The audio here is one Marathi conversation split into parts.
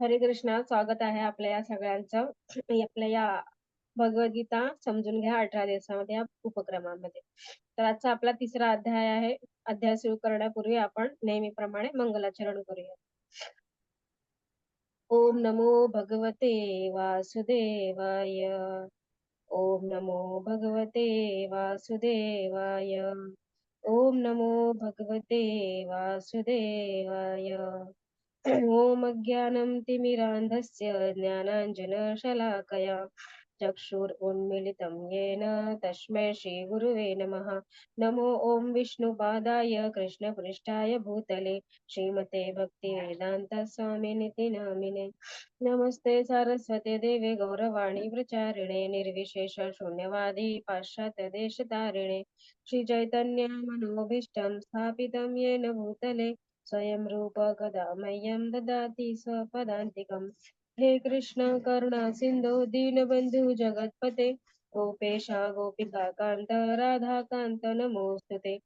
हरे कृष्णा. स्वागत आहे आपल्या या सगळ्यांचं आपल्या या भगवद्गीता समजून घ्या 18 दिवसामध्ये या उपक्रमामध्ये. तर आजचा आपला तिसरा अध्याय आहे. अध्याय सुरू करण्यापूर्वी आपण नेहमीप्रमाणे मंगलाचरण करूया. ओम नमो भगवते वासुदेवाय. ओम नमो भगवते वासुदेवाय. ओम नमो भगवते वासुदेवाय. ओम अज्ञानं तिमिरान्धस्य ज्ञानाञ्जनशलाकया चक्षुरुन्मीलितं येन तस्मै श्रीगुरुवे नमः. नमो ओम विष्णुपादाय कृष्णपृष्ठाय भूतले श्रीमते भक्तिवेदान्त स्वामिनिति नामिने. नमस्ते सारस्वते देवे गौरवाणी प्रचारिणे निर्विशेष शून्यवादी पाश्चात्य देशतारिणे. श्री चैतन्य मनोभीष्टं स्थापितं येन भूतले स्वयं रूप कदा मह्यं ददाति स्वपदान्तिकम्. हे कृष्ण करुणा सिंधु दीनबंधु जगत्पते गोपेशा गोपिका कांत राधा कांत नमोस्तुते.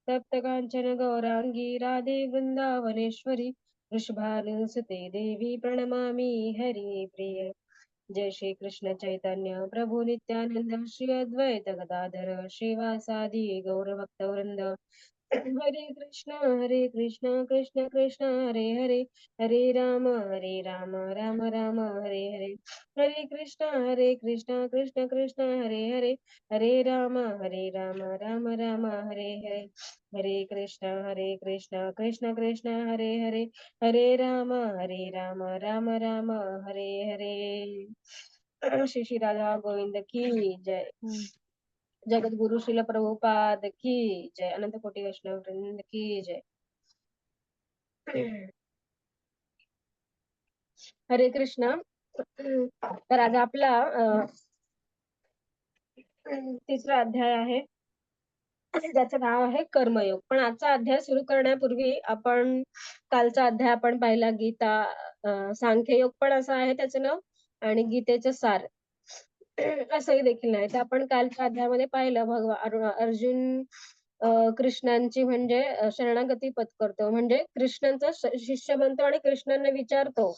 तप्त कांचन गौरांगी राधे वृंदावनेश्वरी वृषभानुसुते देवी प्रणमामि हरिप्रिये. जय श्री कृष्ण चैतन्य प्रभु नित्यानंद श्री अद्वैत गदाधर श्रीवासादि गौरभक्तवृंद. हरे कृष्ण कृष्ण कृष्ण हरे हरे हरे राम राम राम हरे हरे. हरे कृष्ण कृष्ण कृष्ण हरे हरे हरे राम राम राम हरे हरे. हरे कृष्ण कृष्ण कृष्ण हरे हरे हरे राम राम राम हरे हरे. श्री श्री राधा गोविंद की जय. जगद्गुरु श्रील प्रभुपाद की जय. अनंत कोटी वैष्णव वृंद की जय. हरे कृष्ण. तर आज आपला तिसरा अध्याय आहे ज्याचं नाव आहे कर्मयोग. पण आजचा अध्याय सुरू करण्यापूर्वी आपण कालचा अध्याय आपण पाहिला गीता सांख्ययोग पण असं आहे त्याचं नाव आणि गीतेचं सार असंही देखील नाही. तर आपण कालच्या अध्यायामध्ये पाहिलं अर्जुन कृष्णांची म्हणजे शरणागती पत्करतो, म्हणजे कृष्णांचा शिष्य बनतो आणि कृष्णांना विचारतो.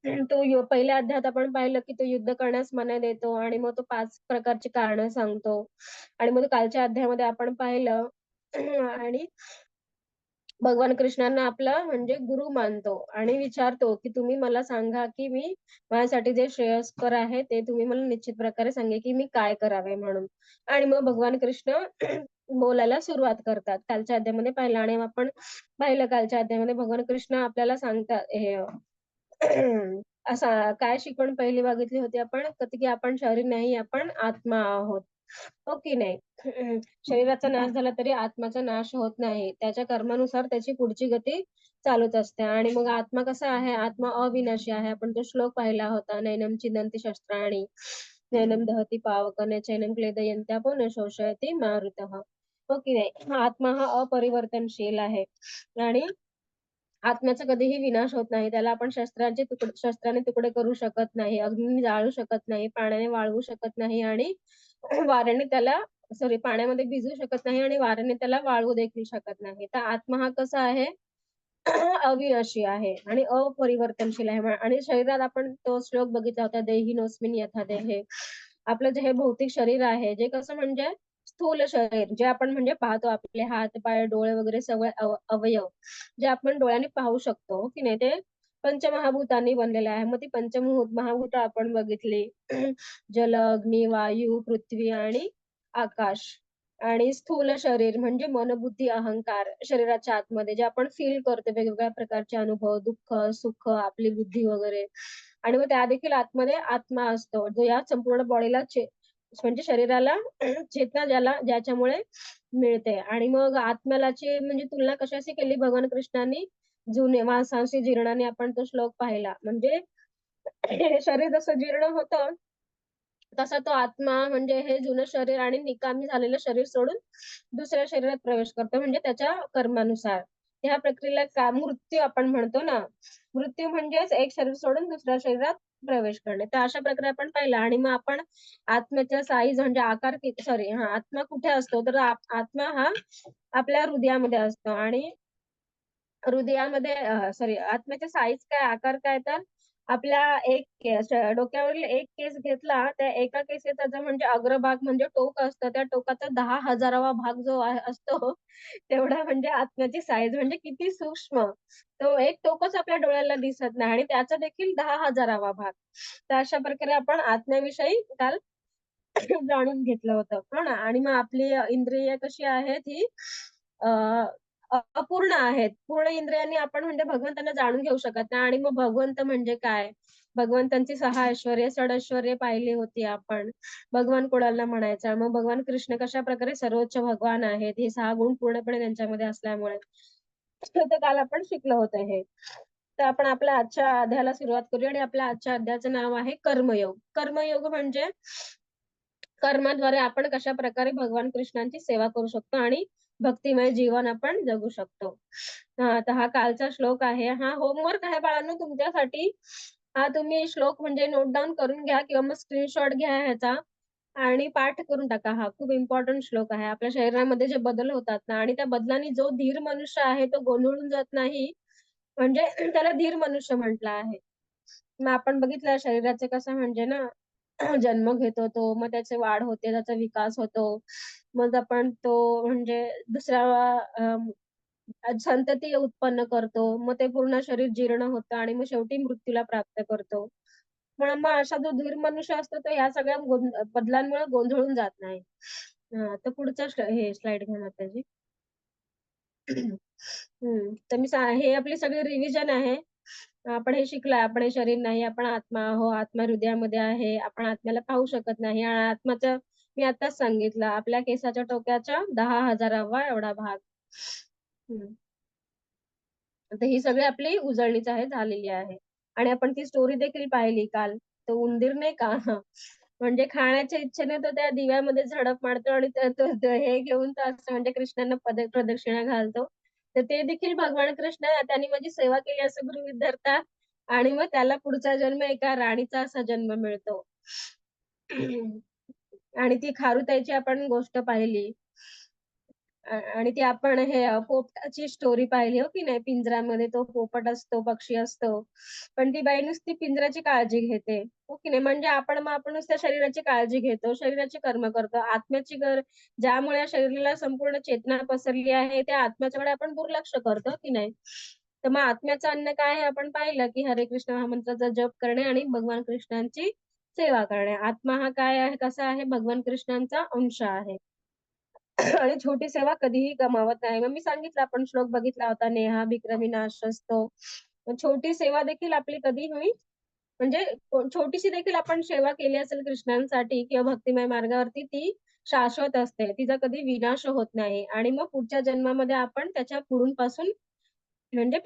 तो पहिल्या अध्यायात आपण पाहिलं की तो युद्ध करण्यास मनाई देतो आणि मग तो 5 प्रकारची कारणं सांगतो आणि मग कालच्या अध्यायामध्ये आपण पाहिलं आणि भगवान कृष्णांना आपला म्हणजे गुरु मानतो आणि विचारतो की तुम्ही मला सांगा की मी माझ्यासाठी जे श्रेयस्कर आहे ते तुम्ही मला निश्चित प्रकारे सांगा की मी काय करावे म्हणून. आणि मग भगवान कृष्ण बोलायला सुरुवात करतात. कालच्या अध्यायामध्ये पाहिलं आणि आपण पाहिलं कालच्या अध्यायामध्ये भगवान कृष्ण आपल्याला सांगतात हे असा काय शिकवण पहिली बघितली होती आपण की आपण शरीर नाही, आपण आत्मा आहोत. हो की नाही. शरीराचा नाश झाला तरी आत्माचा नाश होत नाही. त्याच्या कर्मानुसार त्याची पुढची गती चालूच असते. आणि मग आत्मा कसा आहे, आत्मा अविनाशी आहे. आपण तो श्लोक पाहिला होता. नैनम छिन्दन्ति शस्त्राणि नैनम दहति पावकं चैनम क्लेदयन्त्या पुनः शोषयति मारुतः. हो की नाही. आत्मा हा अपरिवर्तनशील आहे आणि आत्म्याचा कधीही विनाश होत नाही. त्याला आपण शस्त्राने तुकडे करू शकत नाही, अग्नीने जाळू शकत नाही, पाण्याने वाळवू शकत नाही आणि वाऱ्याने त्याला पाण्यामध्ये भिजवू शकत नाही आणि वाऱ्याने त्याला वाळवू देखील शकत नाही. तर आत्मा हा कसा आहे अविनाशी आहे आणि अपरिवर्तनशील आहे. आणि शरीरात आपण तो श्लोक बघितला होता, देहिनोऽस्मिन् यथा देहे. आपलं जे हे भौतिक शरीर आहे जे कसं म्हणजे स्थूल शरीर जे आपण म्हणजे पाहतो, आपले हात पाय डोळे वगैरे सगळे अवयव जे आपण डोळ्याने पाहू शकतो की नाही, ते पंचमहाभूतांनी बनलेले आहे. मग ती महाभूत आपण बघितली जल अग्नी वायू पृथ्वी आणि आकाश. आणि स्थूल शरीर म्हणजे मन बुद्धी अहंकार शरीराच्या आतमध्ये जे आपण फील करतो, वेगवेगळ्या प्रकारचे अनुभव, दुःख सुख, आपली बुद्धी वगैरे. आणि मग त्या देखील आतमध्ये आत्मा असतो जो या संपूर्ण बॉडीला म्हणजे शरीराला चेतना ज्याच्यामुळे मिळते. आणि मग आत्म्यालाची म्हणजे तुलना कशाशी केली भगवान कृष्णांनी, जुने मांसाहारी जीर्णाने आपण तो श्लोक पाहिला. म्हणजे शरीर जसं जीर्ण होतं तसा तो आत्मा म्हणजे हे जुनं शरीर आणि निकामी झालेलं शरीर सोडून दुसऱ्या शरीरात प्रवेश करतो, म्हणजे त्याच्या कर्मानुसार. ह्या प्रक्रियेला मृत्यू आपण म्हणतो ना. मृत्यू म्हणजेच एक शरीर सोडून दुसऱ्या शरीरात प्रवेश करणे. तर अशा प्रकारे आपण पाहिलं आणि मग आपण आत्म्याचा साईज म्हणजे आकार सॉरी हां, आत्मा कुठे असतो? तर आत्मा हा आपल्या हृदयामध्ये असतो आणि हृदयामध्ये सॉरी आत्म्याचा साईज काय, आकार काय तर आपल्या एक केस डोक्यावरील एक केस घेतला, त्या एका केसाचा म्हणजे अग्रभाग म्हणजे टोक असतं. त्या टोकाचा 10,000वा भाग जो असतो, तेवढा म्हणजे आत्म्याची साईज म्हणजे किती सूक्ष्म. तो एक टोकच आपल्या डोळ्याला दिसत नाही आणि त्याचा देखील 10,000वा भाग. तर अशा प्रकारे आपण आत्म्याविषयी काल जाणून घेतलं होतं. हो ना? आणि मग आपली इंद्रिय कशी आहेत ही अ, अपूर्ण आहेत. पूर्ण इंद्रियांनी आपण म्हणजे भगवंतांना जाणून घेऊ शकत नाही आणि मग भगवंत म्हणजे काय? भगवंतांची 6 ऐश्वर्य, षडऐश्वर्य पाहिली होती आपण. भगवान कोणाला म्हणायचा? मग भगवान कृष्ण कशाप्रकारे सर्वोच्च भगवान आहेत. हे 6 गुण पूर्णपणे त्यांच्यामध्ये असल्यामुळे. तर काल आपण शिकलो होतं हे. तर आपण आपल्या आजच्या अध्यायाला सुरुवात करूया आणि आपल्या आजच्या अध्यायाचं नाव आहे कर्मयोग. कर्मयोग म्हणजे कर्माद्वारे आपण कशाप्रकारे भगवान कृष्णांची सेवा करू शकतो आणि भक्तिमय जीवन आपण जगू शकतो. तर हा कालचा श्लोक आहे. हा होमवर्क आहे बाळांनो तुमच्यासाठी. हा तुम्ही श्लोक म्हणजे नोट डाउन करून घ्या किंवा मग स्क्रीनशॉट घ्या ह्याचा आणि पाठ करून टाका. हा खूप इम्पोर्टंट श्लोक आहे. आपल्या शरीरामध्ये जे बदल होतात ना आणि त्या बदलांनी जो धीर मनुष्य आहे तो गोंधळून जात नाही, म्हणजे त्याला धीर मनुष्य म्हटलं आहे. मग आपण बघितलं शरीराचे कसं म्हणजे ना जन्म घेतो तो, मग त्याची वाढ होते, त्याचा विकास होतो. मग आपण तो म्हणजे दुसऱ्या संतती उत्पन्न करतो. मग ते पूर्ण शरीर जीर्ण होतं आणि मग शेवटी मृत्यूला प्राप्त करतो. म्हणून मग असा जो धीर मनुष्य असतो तो ह्या सगळ्या बदलांमुळे गोंधळून जात नाही. तर पुढचं हे स्लाईड घ्या माताजी. तर हे आपली सगळी रिव्हिजन आहे. आपण हे शिकलोय, आपण हे शरीर नाही, आपण आत्मा आहोत. आत्मा हृदयामध्ये आहे. आपण आत्म्याला पाहू शकत नाही आणि आत्म्याचं मी आत्ताच सांगितलं, आपल्या केसाच्या टोकाच्या 10,000वा एवढा भाग. हं. तर ही सगळी आपली उजळणीच आहे, झालेली आहे. आणि आपण ती स्टोरी देखील पाहिली काल. तो उंदीर नाही का म्हणजे खाण्याच्या इच्छेने तो त्या दिव्यामध्ये झडप मारतो आणि तो तो हे घेऊन तो असं म्हणजे कृष्णांना प्रदक्षिणा घालतो. तर ते देखील भगवान कृष्ण त्यांनी माझी सेवा केली असं गृहीत धरतात आणि मग त्याला पुढचा जन्म एका राणीचा असा जन्म मिळतो. आणि ती खारुताईची आपण गोष्ट पाहिली. आणि ती आपण हे पोपटाची स्टोरी पाहिली हो की नाही? पिंजऱ्यामध्ये तो पोपट असतो, पक्षी असतो. पण ती बाई नुसती पिंजऱ्याची काळजी घेते. हो की नाही? म्हणजे आपण नुसत्या शरीराची काळजी घेतो, शरीराची कर्म करतो. आत्म्याची ज्यामुळे या शरीराला संपूर्ण चेतना पसरली आहे, त्या आत्म्याच्याकडे आपण दुर्लक्ष करतो, हो की नाही? तर मग आत्म्याचं अन्न काय आहे आपण पाहिलं, की हरे कृष्ण महामंत्राचा जप करणे आणि भगवान कृष्णांची सेवा करणे. आत्मा हा काय आहे, कसा आहे? भगवान कृष्णांचा अंश आहे. आणि छोटी सेवा कधीही गमावत नाही. मग मी सांगितलं आपण श्लोक बघितला होता, नेहा विक्रमी नाशस्तो. छोटी सेवा देखील आपली कधी होईल म्हणजे छोटीशी देखील आपण सेवा केली असेल कृष्णांसाठी किंवा भक्तिमय मार्गावरती ती शाश्वत असते. तिचा कधी विनाश होत नाही आणि मग पुढच्या जन्मामध्ये आपण त्याच्या पुढून पासून म्हणजे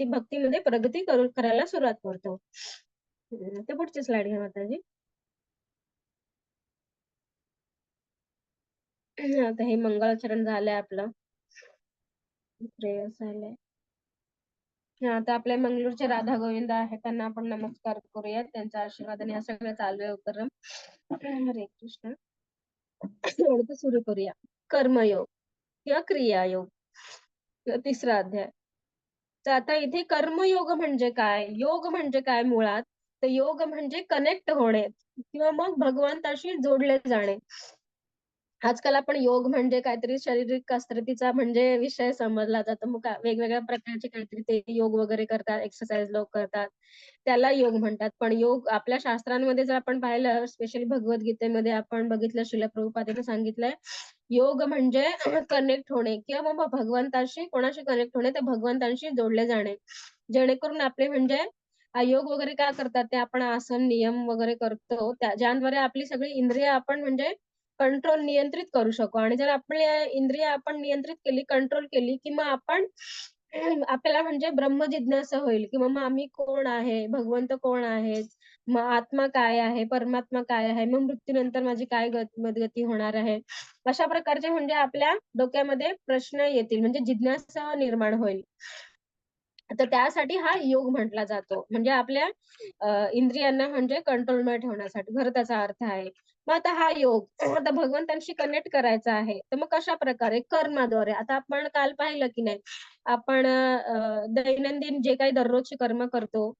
भक्तीमध्ये प्रगती करायला सुरुवात करतो. तर पुढची स्लाईड घ्या माताजी. आता हे मंगळाचरण झालंय आपलं. प्रेयर झालंय. हां, तर आपल्या मंगळूरचे राधा गोविंद आहेत. त्यांना आपण नमस्कार करूयात. त्यांच्या आशीर्वादाने हे सगळं चालू आहे उपक्रम. हरे कृष्ण. तर सुरू करूया. कर्मयोग किंवा क्रियायोग. तिसरा अध्याय. तर आता इथे कर्मयोग म्हणजे काय? योग म्हणजे काय मुळात? तर योग म्हणजे कनेक्ट होणे किंवा मग भगवंताशी जोडले जाणे. आजकाल आपण योग म्हणजे काहीतरी शारीरिक कसरतीचा म्हणजे विषय समजला जातो. मग वेगवेगळ्या प्रकारचे काहीतरी ते योग वगैरे करतात, एक्सरसाइज लोक करतात. त्याला योग म्हणतात. पण योग आपल्या शास्त्रांमध्ये जर आपण पाहिलं, स्पेशली भगवद्गीतेमध्ये आपण बघितलं श्रील प्रभुपादांनी सांगितलंय, योग म्हणजे कनेक्ट होणे किंवा मग भगवंताशी कोणाशी कनेक्ट होणे, त्या भगवंतांशी जोडले जाणे. जेणेकरून आपले म्हणजे योग वगैरे काय करतात ते आपण आसन, नियम वगैरे करतो. ज्याद्वारे आपली सगळी इंद्रिय आपण म्हणजे कंट्रोल नियंत्रित करू शकू आणि जर आपली इंद्रिय आपण नियंत्रित केली, कंट्रोल केली, की मग आपण आपल्याला म्हणजे ब्रह्मजिज्ञासा होईल, की मग आम्ही कोण आहे? भगवंत कोण आहेत? मग आत्मा काय आहे? परमात्मा काय आहे? मग मृत्यूनंतर माझी काय गती होणार आहे? अशा प्रकारचे म्हणजे आपल्या डोक्यामध्ये प्रश्न येतील, म्हणजे जिज्ञासा निर्माण होईल. तर त्यासाठी हा योग म्हटला जातो. म्हणजे आपल्या इंद्रियांना म्हणजे कंट्रोलमध्ये ठेवण्यासाठी खरं त्याचा अर्थ आहे. मग आता हा योग आता भगवंतांशी कनेक्ट करायचा आहे. तर मग कशाप्रकारे? कर्माद्वारे. आता आपण काल पाहिलं की नाही, आपण दैनंदिन जे काही दररोजची कर्म करतो,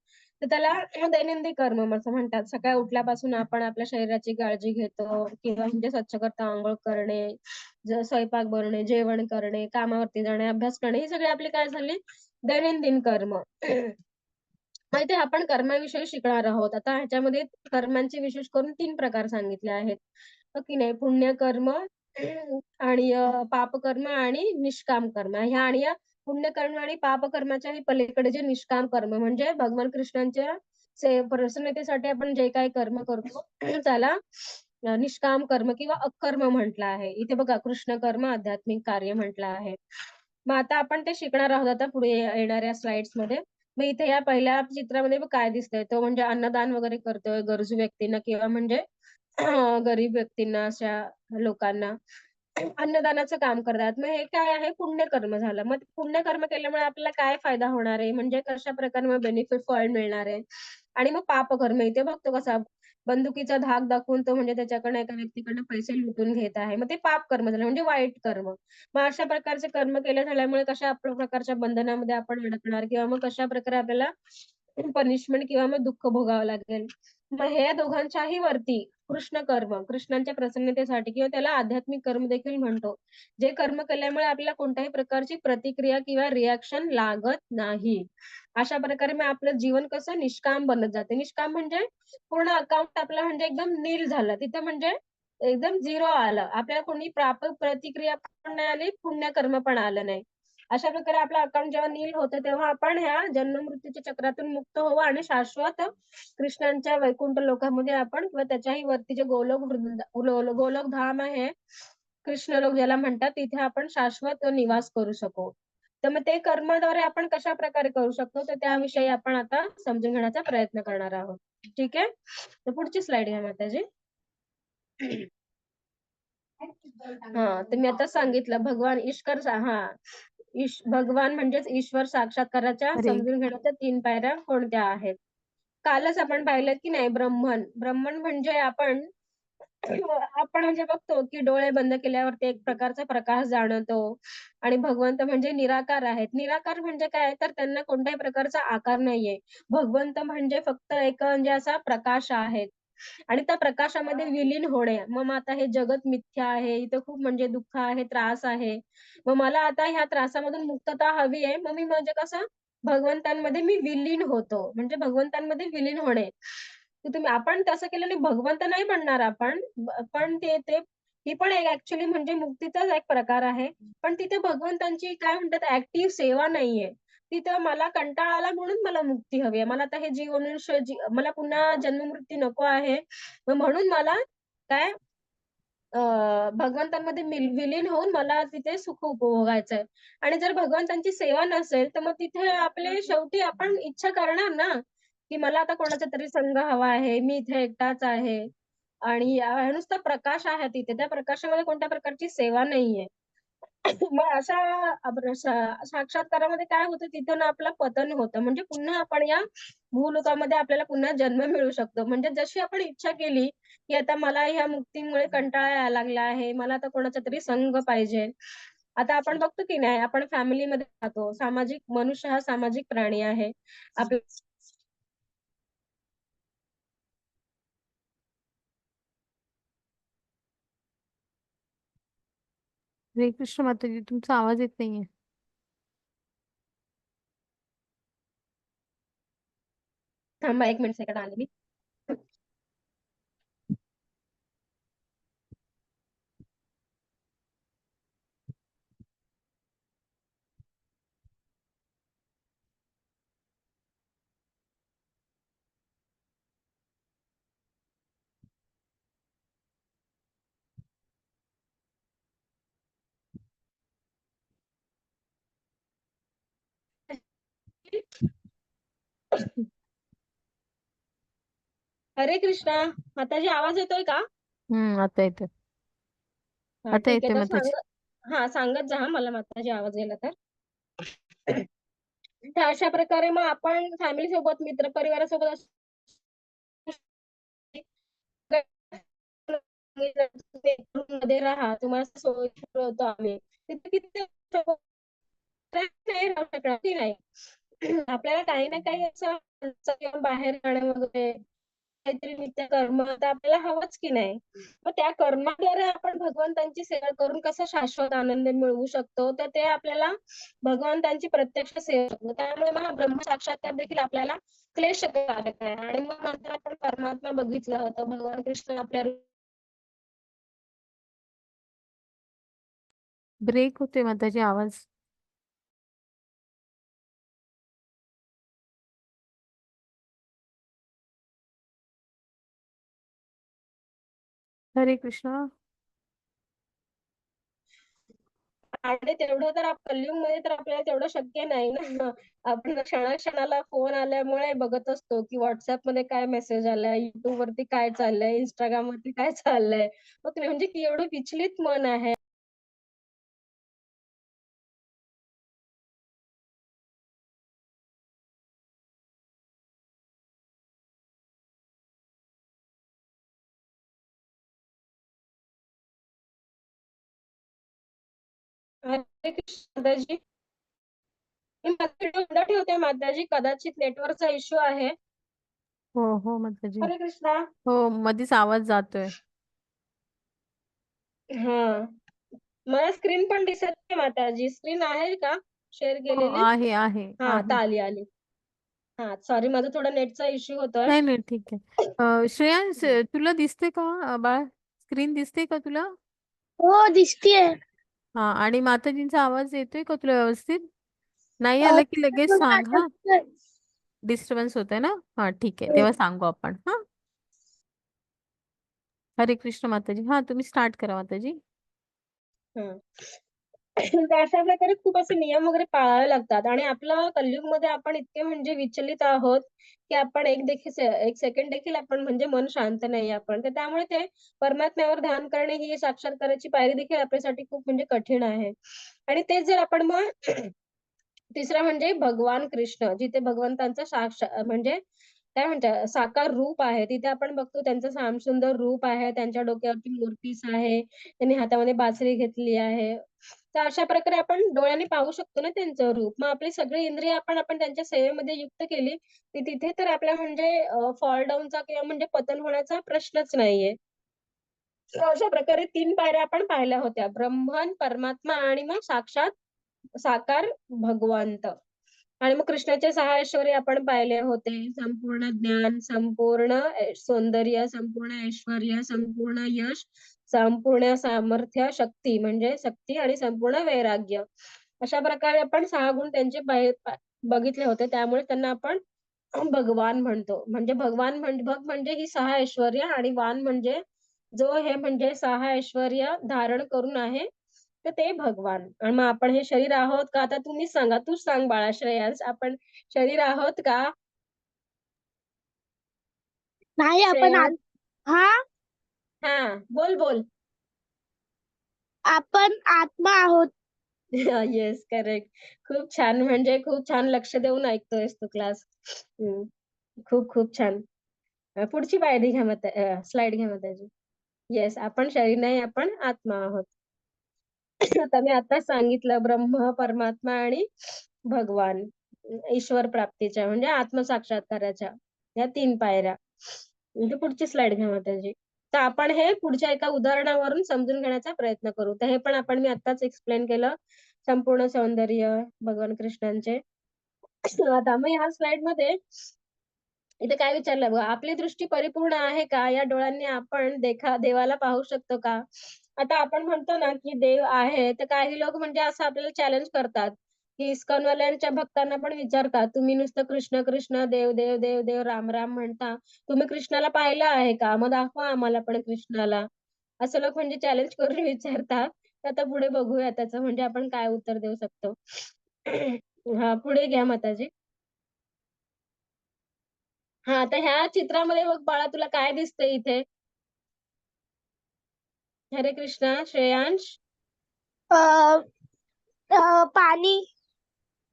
तर त्याला दैनंदिन कर्म असं म्हणतात. सकाळी उठल्यापासून आपण आपल्या शरीराची काळजी घेतो किंवा म्हणजे स्वच्छ करता अंघोळ करणे, स्वयंपाक बनवणे, जेवण करणे, कामावरती जाणे, अभ्यास करणे, ही सगळी आपली काय झाली? दैनंदिन कर्म. मग इथे आपण कर्माविषयी शिकणार आहोत. आता ह्याच्यामध्ये कर्मांचे विशेष करून 3 प्रकार सांगितले आहेत. हो की नाही? पुण्यकर्म आणि पापकर्म आणि निष्काम कर्म. ह्या आणि या पुण्यकर्म आणि पापकर्माच्याही पलीकडे जे निष्काम कर्म म्हणजे भगवान कृष्णांच्या प्रसन्नतेसाठी आपण जे काही कर्म करतो त्याला निष्काम कर्म किंवा अकर्म म्हटलं आहे. इथे बघा कृष्ण कर्म, आध्यात्मिक कार्य म्हटलं आहे. मग आता आपण ते शिकणार आहोत आता पुढे येणाऱ्या स्लाइड्समध्ये. मग इथे या पहिल्या चित्रामध्ये बघ काय दिसतंय, तो म्हणजे अन्नदान वगैरे करतोय गरजू व्यक्तींना किंवा म्हणजे गरीब व्यक्तींना, अशा लोकांना अन्नदानाचं काम करतात. मग हे काय आहे? पुण्यकर्म झालं. मग पुण्यकर्म केल्यामुळे आपल्याला काय फायदा होणार आहे? म्हणजे कशाप्रकारे मग बेनिफिट फळ मिळणार आहे? आणि मग पापकर्म इथे बघतो कसा बंदुकीचा धाक दाखवून तो म्हणजे त्याच्याकडनं एका व्यक्तीकडनं पैसे लुटून घेत आहे. मग ते पापकर्म झालं म्हणजे वाईट कर्म. मग अशा प्रकारचे कर्म केले झाल्यामुळे कशा प्रकारच्या बंधनामध्ये आपण अडकणार किंवा मग कशाप्रकारे आपल्याला पनिशमेंट किंवा मग दुःख भोगावं लागेल. मग हे दोघांच्याही वरती कृष्ण कर्म, कृष्णांच्या प्रसन्नतेसाठी किंवा त्याला आध्यात्मिक कर्म देखील म्हणतो. जे कर्म केल्यामुळे आपल्याला कोणत्याही प्रकारची प्रतिक्रिया किंवा रिएक्शन लागत नाही. अशा प्रकारे मग आपलं जीवन कसं निष्काम बनत जाते. निष्काम म्हणजे पूर्ण अकाउंट आपलं म्हणजे एकदम नील झालं. तिथं म्हणजे एकदम झिरो आलं. आपल्याला कोणी प्रतिक्रिया पण नाही आली, पुण्यकर्म पण आलं नाही. अशा प्रकारे आपलं अकाउंट जेव्हा नील होतं, तेव्हा आपण ह्या जन्म-मृत्यूच्या चक्रातून मुक्त होऊ आणि शाश्वत कृष्णांच्या वैकुंठ लोकामध्ये आपण किंवा त्याच्याही वरती जे गोलोक धाम आहे, कृष्णलोक ज्याला म्हणतात, तिथे आपण शाश्वत निवास करू शकू. तर मग ते कर्माद्वारे आपण कशाप्रकारे करू शकतो, तर त्याविषयी आपण आता समजून घेण्याचा प्रयत्न करणार आहोत. ठीक आहे? तर पुढची स्लाईड घ्या माताजी. हां, तर मी आता सांगितलं भगवान भगवान म्हणजेच ईश्वर साक्षात्काराच्या अरे समजून घेण्याच्या 3 पायऱ्या कोणत्या आहेत? कालच आपण पाहिलं की नाही ब्रह्मन. ब्रह्मन म्हणजे आपण म्हणजे बघतो की डोळे बंद केल्यावरती एक प्रकारचा प्रकाश जाणवतो आणि भगवंत म्हणजे निराकार आहेत. निराकार म्हणजे काय? तर त्यांना कोणत्याही प्रकारचा आकार नाहीये. भगवंत म्हणजे फक्त एक म्हणजे असा प्रकाश आहे. आणि त्या प्रकाशामध्ये विलीन होणे. मग आता हे जगत मिथ्या आहे, इथं खूप म्हणजे दुःख आहे, त्रास आहे. मग मला आता ह्या त्रासामधून मुक्तता हवी आहे. मग मी म्हणजे कसं भगवंतांमध्ये मी विलीन होतो. म्हणजे भगवंतांमध्ये विलीन होणे. तर तुम्ही आपण तसं केलं नाही भगवंत नाही म्हणणार आपण. पण ते ते ही पण एक ॲक्चुअली म्हणजे मुक्तीचाच एक प्रकार आहे. पण तिथे भगवंतांची काय म्हणतात ॲक्टिव्ह सेवा नाहीये. तिथं मला कंटाळा आला म्हणून मला मुक्ती हवी आहे. मला आता हे मला पुन्हा जन्म-मृत्यू नको आहे. मग म्हणून मला काय भगवंतांमध्ये विलीन होऊन मला तिथे सुख उपभोगायचंय. आणि जर भगवंतांची सेवा नसेल, तर मग तिथे आपले शेवटी आपण इच्छा करणार ना, की मला आता कोणाचा तरी संग हवा आहे. मी इथे एकटाच आहे. आणि नुसता प्रकाश आहे तिथे. त्या प्रकाशामध्ये कोणत्या प्रकारची सेवा नाहीये. मग अशा साक्षात्कारामध्ये काय होतं तिथं ना आपलं पतन होतं. म्हणजे पुन्हा आपण या भूलोकामध्ये आपल्याला पुन्हा जन्म मिळू शकतो. म्हणजे जशी आपण इच्छा केली, की आता मला ह्या मुक्तीमुळे कंटाळा यायला लागला आहे. मला आता कोणाचा तरी संग पाहिजे. आता आपण बघतो की नाही आपण फॅमिलीमध्ये राहतो. मनुष्य हा सामाजिक प्राणी आहे. आपल्या हरे कृष्ण माताजी, तुमचा आवाज येत नाहीये. थांबा 1 मिनिट सेकंड आले मी. हरे कृष्णा. माताजी आवाज येतोय का? आता येते. हां, आता ठीक आहे. येते तर माताजी. सांगत जा हां, सांगत जा हां मला माताजी आवाज गेला तर. तर अशा प्रकारे मग आपण फॅमिली सोबत, मित्र परिवारासोबत असं मध्ये राहा, तुम्हाला सोय पुरवतो आम्ही. तिथे किती नाही राहू शकणार की नाही. आपल्याला काही ना काही असं किंवा बाहेर जाणं वगैरे काहीतरी नित्य कर्म तर आपल्याला हवंच की नाही. मग त्या कर्माद्वारे आपण भगवंतांची सेवा करून कसा शाश्वत आनंद मिळवू शकतो, तर ते आपल्याला भगवंतांची प्रत्यक्ष सेवा शकतो. त्यामुळे मग हा ब्रह्मसाक्षात्कार देखील आपल्याला क्लेशकारक आहे. आणि मग नंतर आपण परमात्मा बघितलं होतं. भगवान कृष्ण आपल्या ब्रेक होते माताजी आवाज. हरे कृष्णा. आणि तेवढं तर कलियुगमध्ये तर आपल्याला तेवढं शक्य नाही ना. आपण क्षणाक्षणाला फोन आल्यामुळे बघत असतो, की WhatsAppमध्ये काय मेसेज आलाय, YouTube वरती काय चाललंय, Instagram वरती काय चाललंय. मग म्हणजे की एवढं विचलित मन आहे. हरे कृष्ण माताजी. मी माझा व्हिडिओ बंद ठेवते माताजी, कदाचित नेटवर्कचा इश्यू आहे. हो हो माताजी. हरे कृष्णा. हो, मध्येच आवाज जातोय. हा, मला स्क्रीन पण दिसत नाही माताजी. स्क्रीन आहे का शेअर हो, केलेली? आहे आहे हा, आहे. आता आली आली. हा, सॉरी, माझा थोडा नेटचा इश्यू होतोय. नाही नाही, ठीक आहे. श्रेयांश, तुला दिसते का बाळ? स्क्रीन दिसते का तुला? हो दिसतीये. हा, आणि माताजींचा आवाज येतोय का तुला व्यवस्थित? नाही आला की लगेच सांग हा. डिस्टर्बन्स होतंय ना? हा, ठीक आहे, तेव्हा सांगू आपण. हा, हरे कृष्ण माताजी. हा, तुम्ही स्टार्ट करा माताजी. हं. तर अशा प्रकारे खूप असे नियम वगैरे पाळावे लागतात आणि आपलं कलियुगमध्ये आपण इतके म्हणजे विचलित आहोत, की आपण एक सेकंड देखील आपण म्हणजे मन शांत नाही आपण. तर त्यामुळे ते परमात्म्यावर ध्यान करणे ही साक्षात्काराची पायरी देखील आपल्यासाठी खूप म्हणजे कठीण आहे. आणि तेच जर आपण मग तिसरं म्हणजे भगवान कृष्ण, जिथे भगवंतांचा म्हणजे काय म्हणतात साकार रूप आहे. तिथे आपण बघतो त्यांचं श्यामसुंदर रूप आहे. त्यांच्या डोक्यावरती मोरपीस आहे. त्यांनी हातामध्ये बासरी घेतली आहे. तर अशा प्रकारे आपण डोळ्यांनी पाहू शकतो ना त्यांचं रूप. मग आपली सगळी इंद्रिय आपण त्यांच्या सेवेमध्ये युक्त केली, की तिथे तर आपल्या म्हणजे फॉल डाऊनचा किंवा म्हणजे पतन होण्याचा प्रश्नच नाहीये. तर अशा प्रकारे 3 पायऱ्या आपण पाहिल्या होत्या. ब्रह्मन, परमात्मा आणि मग साक्षात साकार भगवंत. आणि मग कृष्णाचे 6 ऐश्वर्य आपण पाहिले होते. संपूर्ण ज्ञान, संपूर्ण सौंदर्य, संपूर्ण ऐश्वर्य, संपूर्ण यश, संपूर्ण सामर्थ्य, शक्ती म्हणजे शक्ती आणि संपूर्ण वैराग्य. अशा प्रकारे आपण 6 गुण त्यांचे बघितले होते. त्यामुळे त्यांना आपण भगवान म्हणतो. म्हणजे भगवान भग म्हणजे ही 6 ऐश्वर्य आणि वान म्हणजे जो हे म्हणजे 6 ऐश्वर्य धारण करून आहे, तर ते भगवान. आणि मग आपण हे शरीर आहोत का? आता तुम्हीच सांगा. तूच सांग बाळा श्रेयांश. आपण शरीर आहोत का? नाही आपण श्रेयांश? हा हां. बोल, बोल. आपण आत्मा आहोत. Yes, correct. खूप छान. म्हणजे खूप छान लक्ष देऊन ऐकतोयस तू क्लास. हं. खूप खूप छान. पुढची पायरी घ्या स्लाईड घ्या माताजी. येस, आपण शरीर नाही, आपण आत्मा आहोत. आता मी आताच सांगितलं ब्रह्म, परमात्मा आणि भगवान. ईश्वर प्राप्तीच्या म्हणजे आत्मसाक्षात्काराच्या या 3 पायऱ्या. म्हणजे पुढची स्लाईड घ्या माताजी. तर आपण हे पुढच्या एका उदाहरणावरून समजून घेण्याचा प्रयत्न करू. तर हे पण मी आत्ताच एक्सप्लेन केलं. संपूर्ण सौंदर्य भगवान कृष्णांचे. आता मग ह्या स्लाईडमध्ये इथे काय विचारलंय बघा, आपली दृष्टी परिपूर्ण आहे का? या डोळ्यांनी आपण देवाला पाहू शकतो का? आता आपण म्हणतो ना, की देव आहे, तर काही लोक म्हणजे असं आपल्याला चॅलेंज करतात, की इस्कॉनवाल्यांच्या भक्तांना पण विचारतात, "तुम्ही नुसतं कृष्ण, कृष्ण, देव, देव, देव, देव, राम, राम म्हणता. तुम्ही कृष्णाला पाहिलं आहे का? मग दाखवा आम्हाला पण कृष्णाला." असं लोक म्हणजे चॅलेंज करून विचारतात. तर आता पुढे बघूया त्याचं म्हणजे आपण काय उत्तर देऊ शकतो. हां, पुढे घ्या माताजी. हां, तर ह्या चित्रामध्ये बघ बाळा तुला काय दिसतंय इथे? हरे कृष्णा, श्रेयांश. अ, पाणी.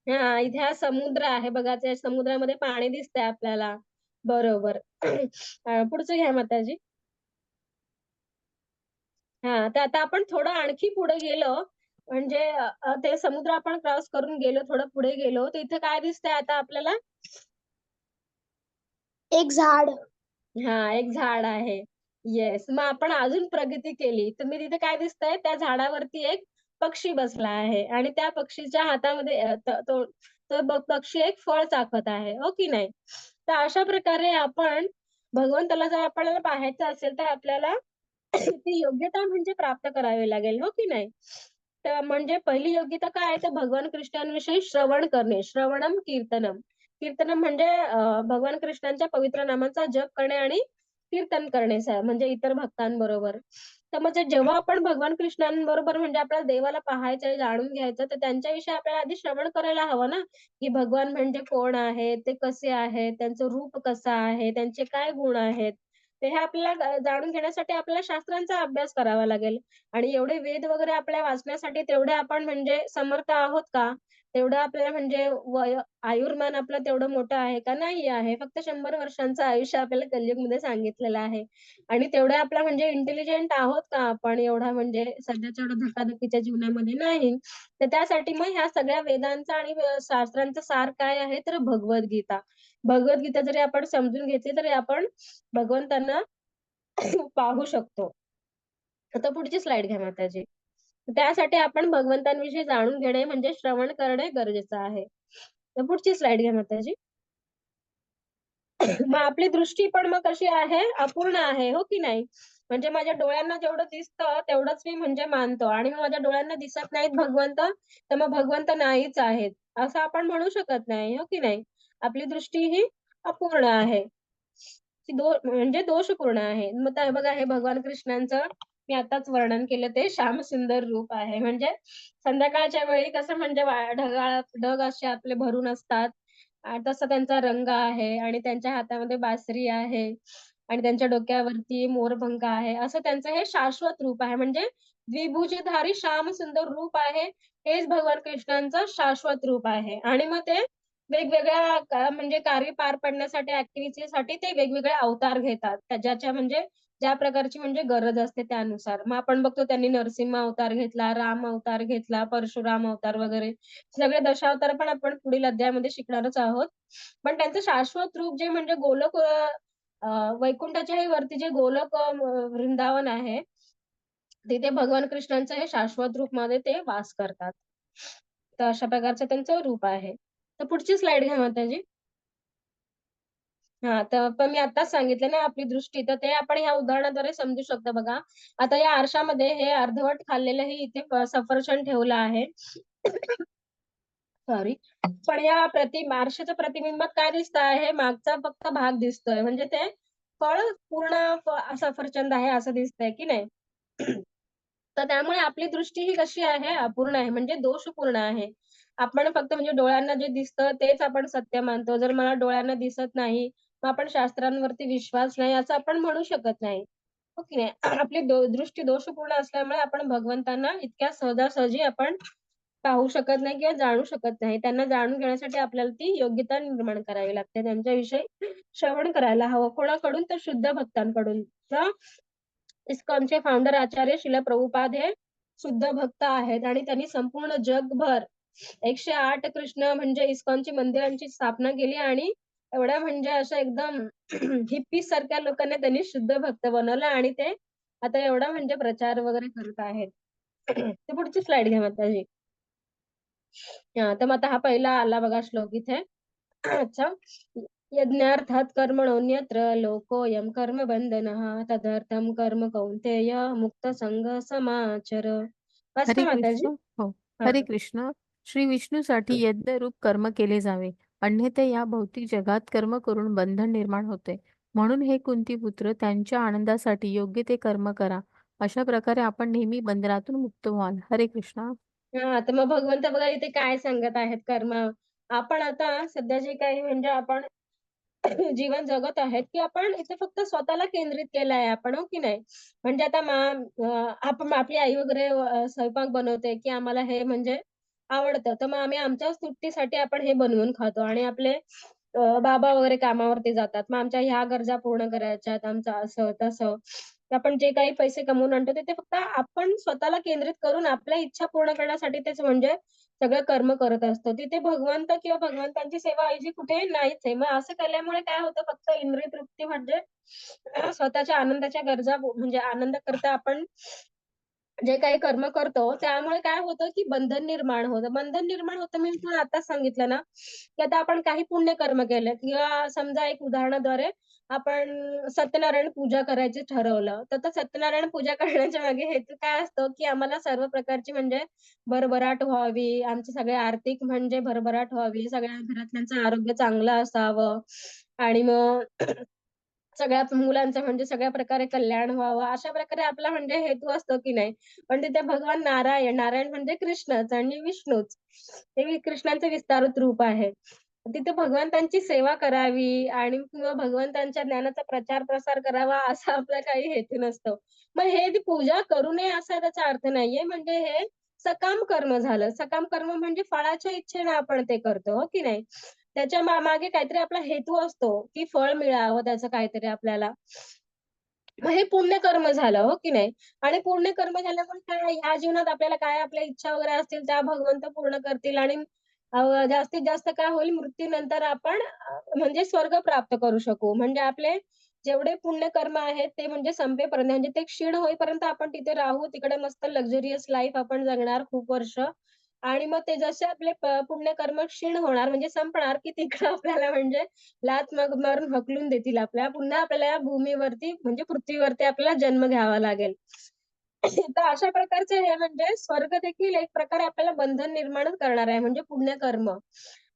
इथे हा समुद्र आहे बघा. त्या समुद्रामध्ये पाणी दिसतंय आपल्याला. बरोबर. पुढचं घ्या माताजी. तर आता आपण थोडं आणखी पुढे गेलो, म्हणजे ते समुद्र आपण क्रॉस करून गेलो, थोडं पुढे गेलो, तर इथे काय दिसतंय आता आपल्याला? एक झाड. एक झाड आहे. येस. मग आपण अजून प्रगती केली, तर मी तिथे काय दिसतंय, त्या झाडावरती एक पक्षी बसला आहे आणि त्या पक्षीच्या हातामध्ये तो तो पक्षी एक फळ चाखत आहे, हो की नाही? तर अशा प्रकारे आपण भगवंताला जर आपल्याला पाहायचं असेल, तर आपल्याला ती योग्यता म्हणजे प्राप्त करावी लागेल, हो की नाही? तर म्हणजे पहिली योग्यता काय आहे, तर भगवान कृष्णांविषयी श्रवण करणे. श्रवणम कीर्तनम. कीर्तनम म्हणजे भगवान कृष्णांच्या पवित्र नामाचा जप करणे आणि कीर्तन करणे म्हणजे इतर भक्तांबरोबर. तर म्हणजे जेव्हा आपण भगवान कृष्णांबरोबर म्हणजे आपल्याला देवाला पाहायचंय, जाणून घ्यायचं, तर त्यांच्याविषयी आपल्याला आधी श्रवण करायला हवं ना, की भगवान म्हणजे कोण आहेत, ते कसे आहेत, त्यांचं रूप कसं आहे, त्यांचे काय गुण आहेत. ते हे आपल्याला जाणून घेण्यासाठी आपल्याला शास्त्रांचा अभ्यास करावा लागेल. आणि एवढे वेद वगैरे आपल्या वाचण्यासाठी तेवढे आपण म्हणजे समर्थ आहोत का? तेवढं आपल्याला म्हणजे आयुर्मान आपलं तेवढं मोठं आहे का? नाही आहे. फक्त 100 वर्षांचं आयुष्य आपल्याला कलियुगमध्ये सांगितलेलं आहे. आणि तेवढे आपला म्हणजे इंटेलिजंट आहोत का आपण एवढा म्हणजे सध्याच्या एवढ्या धकाधकीच्या जीवनामध्ये? नाही. तर त्यासाठी मग ह्या सगळ्या वेदांचा आणि शास्त्रांचा सार काय आहे? तर भगवद्गीता. भगवद्गीता जरी आपण समजून घेतली तरी आपण भगवंतांना पाहू शकतो. आता पुढची स्लाईड घ्या माताजी. त्यासाठी आपण भगवंतांविषयी जाणून घेणे म्हणजे श्रवण करणे गरजेचं आहे. तर पुढची स्लाईड घ्या माताजी. मग आपली दृष्टी पण मग कशी आहे? अपूर्ण आहे, हो की नाही? म्हणजे माझ्या डोळ्यांना जेवढं दिसतं तेवढंच मी म्हणजे मानतो आणि मग माझ्या डोळ्यांना दिसत नाहीत भगवंत, तर मग भगवंत नाहीच आहेत, असं आपण म्हणू शकत नाही, हो की नाही? आपली दृष्टी ही अपूर्ण आहे. ती म्हणजे दोषपूर्ण आहे. मग तर बघा हे भगवान कृष्णांचं मी आताच वर्णन केलं ते श्यामसुंदर रूप आहे. म्हणजे संध्याकाळच्या वेळी कसं म्हणजे ढग असे आपले भरून असतात. तसा त्यांचा रंग आहे आणि त्यांच्या हातामध्ये बासरी आहे आणि त्यांच्या डोक्यावरती मोरपंख आहे. असं त्यांचं हे शाश्वत रूप आहे. म्हणजे द्विभुजधारी श्यामसुंदर रूप आहे. हेच भगवान कृष्णांचं शाश्वत रूप आहे. आणि मग ते वेगवेगळ्या म्हणजे कार्य पार पाडण्यासाठी, ॲक्टिव्हिटीसाठी ते वेगवेगळे अवतार घेतात. ज्याच्या म्हणजे ज्या प्रकारची म्हणजे गरज असते त्यानुसार. मग आपण बघतो त्यांनी नरसिंह अवतार घेतला, राम अवतार घेतला, परशुराम अवतार वगैरे. सगळे दशावतार पण आपण पुढील अध्यायामध्ये शिकणारच आहोत. पण त्यांचं शाश्वत रूप जे म्हणजे गोलोक वैकुंठाच्याही वरती जे गोलोक वृंदावन आहे, तिथे भगवान कृष्णांचं हे शाश्वत रूपमध्ये ते वास करतात. तर अशा प्रकारचं त्यांचं रूप आहे. तर पुढची स्लाईड घ्या माताजी. तर पण मी आत्ताच सांगितलं ना आपली दृष्टी, तर ते आपण ह्या उदाहरणाद्वारे समजू शकतो बघा. आता या आरशामध्ये हे अर्धवट खाल्लेलं हे इथे सफरचंद ठेवलं आहे. सॉरी. पण या आरशाच्या प्रतिबिंबात काय दिसत आहे? मागचा फक्त भाग दिसतोय. म्हणजे ते फळ पूर्ण सफरचंद आहे असं दिसतंय की नाही? तर त्यामुळे आपली दृष्टी ही कशी आहे? अपूर्ण आहे म्हणजे दोषपूर्ण आहे. आपण फक्त म्हणजे डोळ्यांना जे दिसतं तेच आपण सत्य मानतो. जर मला डोळ्यांना दिसत नाही, मग आपण शास्त्रांवरती विश्वास नाही असं आपण म्हणू शकत नाही. हो की नाही? आपली दृष्टी दोषपूर्ण असल्यामुळे आपण भगवंतांना इतक्या सहजासहजी आपण पाहू शकत नाही किंवा जाणू शकत नाही. त्यांना जाणून घेण्यासाठी आपल्याला ती योग्यता निर्माण करावी लागते. त्यांच्याविषयी श्रवण करायला हवं. कोणाकडून? तर शुद्ध भक्तांकडून. तर इस्कॉनचे फाउंडर आचार्य श्रील प्रभुपाद हे शुद्ध भक्त आहेत आणि त्यांनी संपूर्ण जगभर 108 कृष्ण म्हणजे इस्कॉनची मंदिरांची स्थापना केली आणि एवढ्या म्हणजे अशा एकदम हिप्पी सारख्या लोकांना त्यांनी शुद्ध भक्त बनवलं आणि ते आता एवढा म्हणजे प्रचार वगैरे करत आहेत. तर पुढची स्लाईड घ्या माताजी. तर मग आता हा पहिला आला बघा श्लोक इथे. अच्छा. यज्ञार्थात् कर्मणोऽन्यत्र लोकोऽयं कर्मबन्धनः तदर्थं कर्म कौन्तेय मुक्तसंग समाचर. वाचता हरे माताजी? कृष्ण. हो. हां. हरे कृष्ण. श्री विष्णूसाठी यज्ञरूप कर्म केले जावे, अन्यथा या भौतिक जगात कर्म करून बंधन निर्माण होते. म्हणून हे कुंतीपुत्र, त्यांच्या आनंदासाठी योग्य ते कर्म करा. अशा प्रकारे आपण नेहमी बंधनातून मुक्त व्हाल. हरे कृष्ण. तर मग भगवंत बघा इथे काय सांगत आहेत कर्म. आपण आता सध्या जे काही म्हणजे आपण जीवन जगत आहेत, की आपण इथे फक्त स्वतःला केंद्रित केलं आहे आपण, हो की नाही? म्हणजे आता आपण आपली आई वगैरे स्वयंपाक बनवते, की आम्हाला हे म्हणजे आवडतं. तर मग आम्ही आमच्या सुट्टीसाठी आपण हे बनवून खातो आणि आपले बाबा वगैरे कामावरती जातात. मग आमच्या ह्या गरजा पूर्ण करायच्यात, आमचं असं तसं. तर आपण जे काही पैसे कमवून आणतो ते ते फक्त आपण स्वतःला केंद्रित करून आपल्या इच्छा पूर्ण करण्यासाठी तेच म्हणजे सगळं कर्म करत असतो. तिथे भगवंत किंवा भगवंतांची सेवा ऐजी कुठे नाहीच आहे. मग असं केल्यामुळे काय होतं फक्त इंद्रिय तृप्ती म्हणजे स्वतःच्या आनंदाच्या गरजा म्हणजे आनंद करता आपण जे काही कर्म करतो, त्यामुळे काय होतं, की बंधन निर्माण होतं. बंधन निर्माण होतं मी तुम्हाला आताच सांगितलं ना, की आता आपण काही पुण्यकर्म केले किंवा समजा एक उदाहरणाद्वारे आपण सत्यनारायण पूजा करायचं ठरवलं. तर सत्यनारायण पूजा करण्याच्या मागे हेतू काय असतो, की आम्हाला सर्व प्रकारची म्हणजे भरभराट व्हावी, आमची सगळे आर्थिक म्हणजे भरभराट व्हावी, सगळ्या घरातल्यांचं आरोग्य चांगलं असावं आणि मग सगळ्या मुलांचं म्हणजे सगळ्या प्रकारे कल्याण व्हावं, अशा प्रकारे आपला म्हणजे हेतू असतो की नाही. पण तिथे भगवान नारायण, नारायण म्हणजे कृष्णच आणि विष्णूच. ते कृष्णांचं विस्तारित रूप आहे. तिथे भगवंतांची सेवा करावी आणि किंवा भगवंतांच्या ज्ञानाचा प्रचार-प्रसार करावा असा आपला काही हेतू नसतो. मग हे ती पूजा करू नये असा त्याचा अर्थ नाहीये. म्हणजे हे सकाम कर्म झालं. सकाम कर्म म्हणजे फळाच्या इच्छेने आपण ते करतो, हो की नाही? त्याच्या मागे काहीतरी आपला हेतू असतो, की फळ मिळावं त्याचं काहीतरी आपल्याला. मग हे पुण्यकर्म झालं, हो की नाही? आणि पुण्यकर्म झाल्यामुळे काय ह्या जीवनात आपल्याला काय आपल्या इच्छा वगैरे असतील त्या भगवंत पूर्ण करतील आणि जास्तीत जास्त काय होईल मृत्यूनंतर आपण म्हणजे स्वर्ग प्राप्त करू शकू. म्हणजे आपले जेवढे पुण्यकर्म आहेत ते म्हणजे संपेपर्यंत म्हणजे ते क्षीण होईपर्यंत आपण तिथे राहू. तिकडे मस्त लक्झरियस लाईफ आपण जगणार खूप वर्ष आणि मग ते जसे आपले पुण्यकर्म क्षीण होणार म्हणजे संपणार, की तिकडे आपल्याला म्हणजे लाथ मारून हकलून देतील आपल्या. पुन्हा आपल्याला या भूमीवरती म्हणजे पृथ्वीवरती आपल्याला जन्म घ्यावा लागेल. तर अशा प्रकारचे हे म्हणजे स्वर्ग देखील एक प्रकारे आपल्याला बंधन निर्माणच करणार आहे म्हणजे पुण्यकर्म.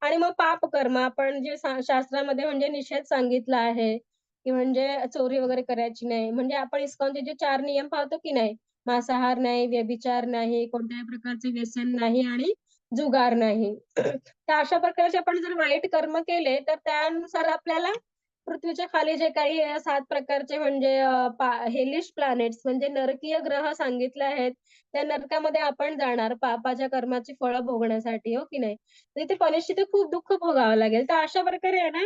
आणि मग पापकर्म आपण जे शास्त्रामध्ये म्हणजे निषेध सांगितला आहे, की म्हणजे चोरी वगैरे करायची नाही. म्हणजे आपण इस्कॉनचे जे 4 नियम पाळतो की नाही, मांसाहार नाही, व्यभिचार नाही, कोणत्याही प्रकारचे व्यसन नाही आणि जुगार नाही. तर अशा प्रकारचे आपण जर वाईट कर्म केले, तर त्यानुसार आपल्याला पृथ्वीच्या खाली जे काही 7 प्रकारचे म्हणजे हेलिश प्लॅनेट्स म्हणजे नरकीय ग्रह सांगितले आहेत. त्या नरकामध्ये आपण जाणार पापाच्या कर्माची फळं भोगण्यासाठी, हो की नाही? तिथे तिथे खूप दुःख भोगावं लागेल. तर अशा प्रकारे आहे ना,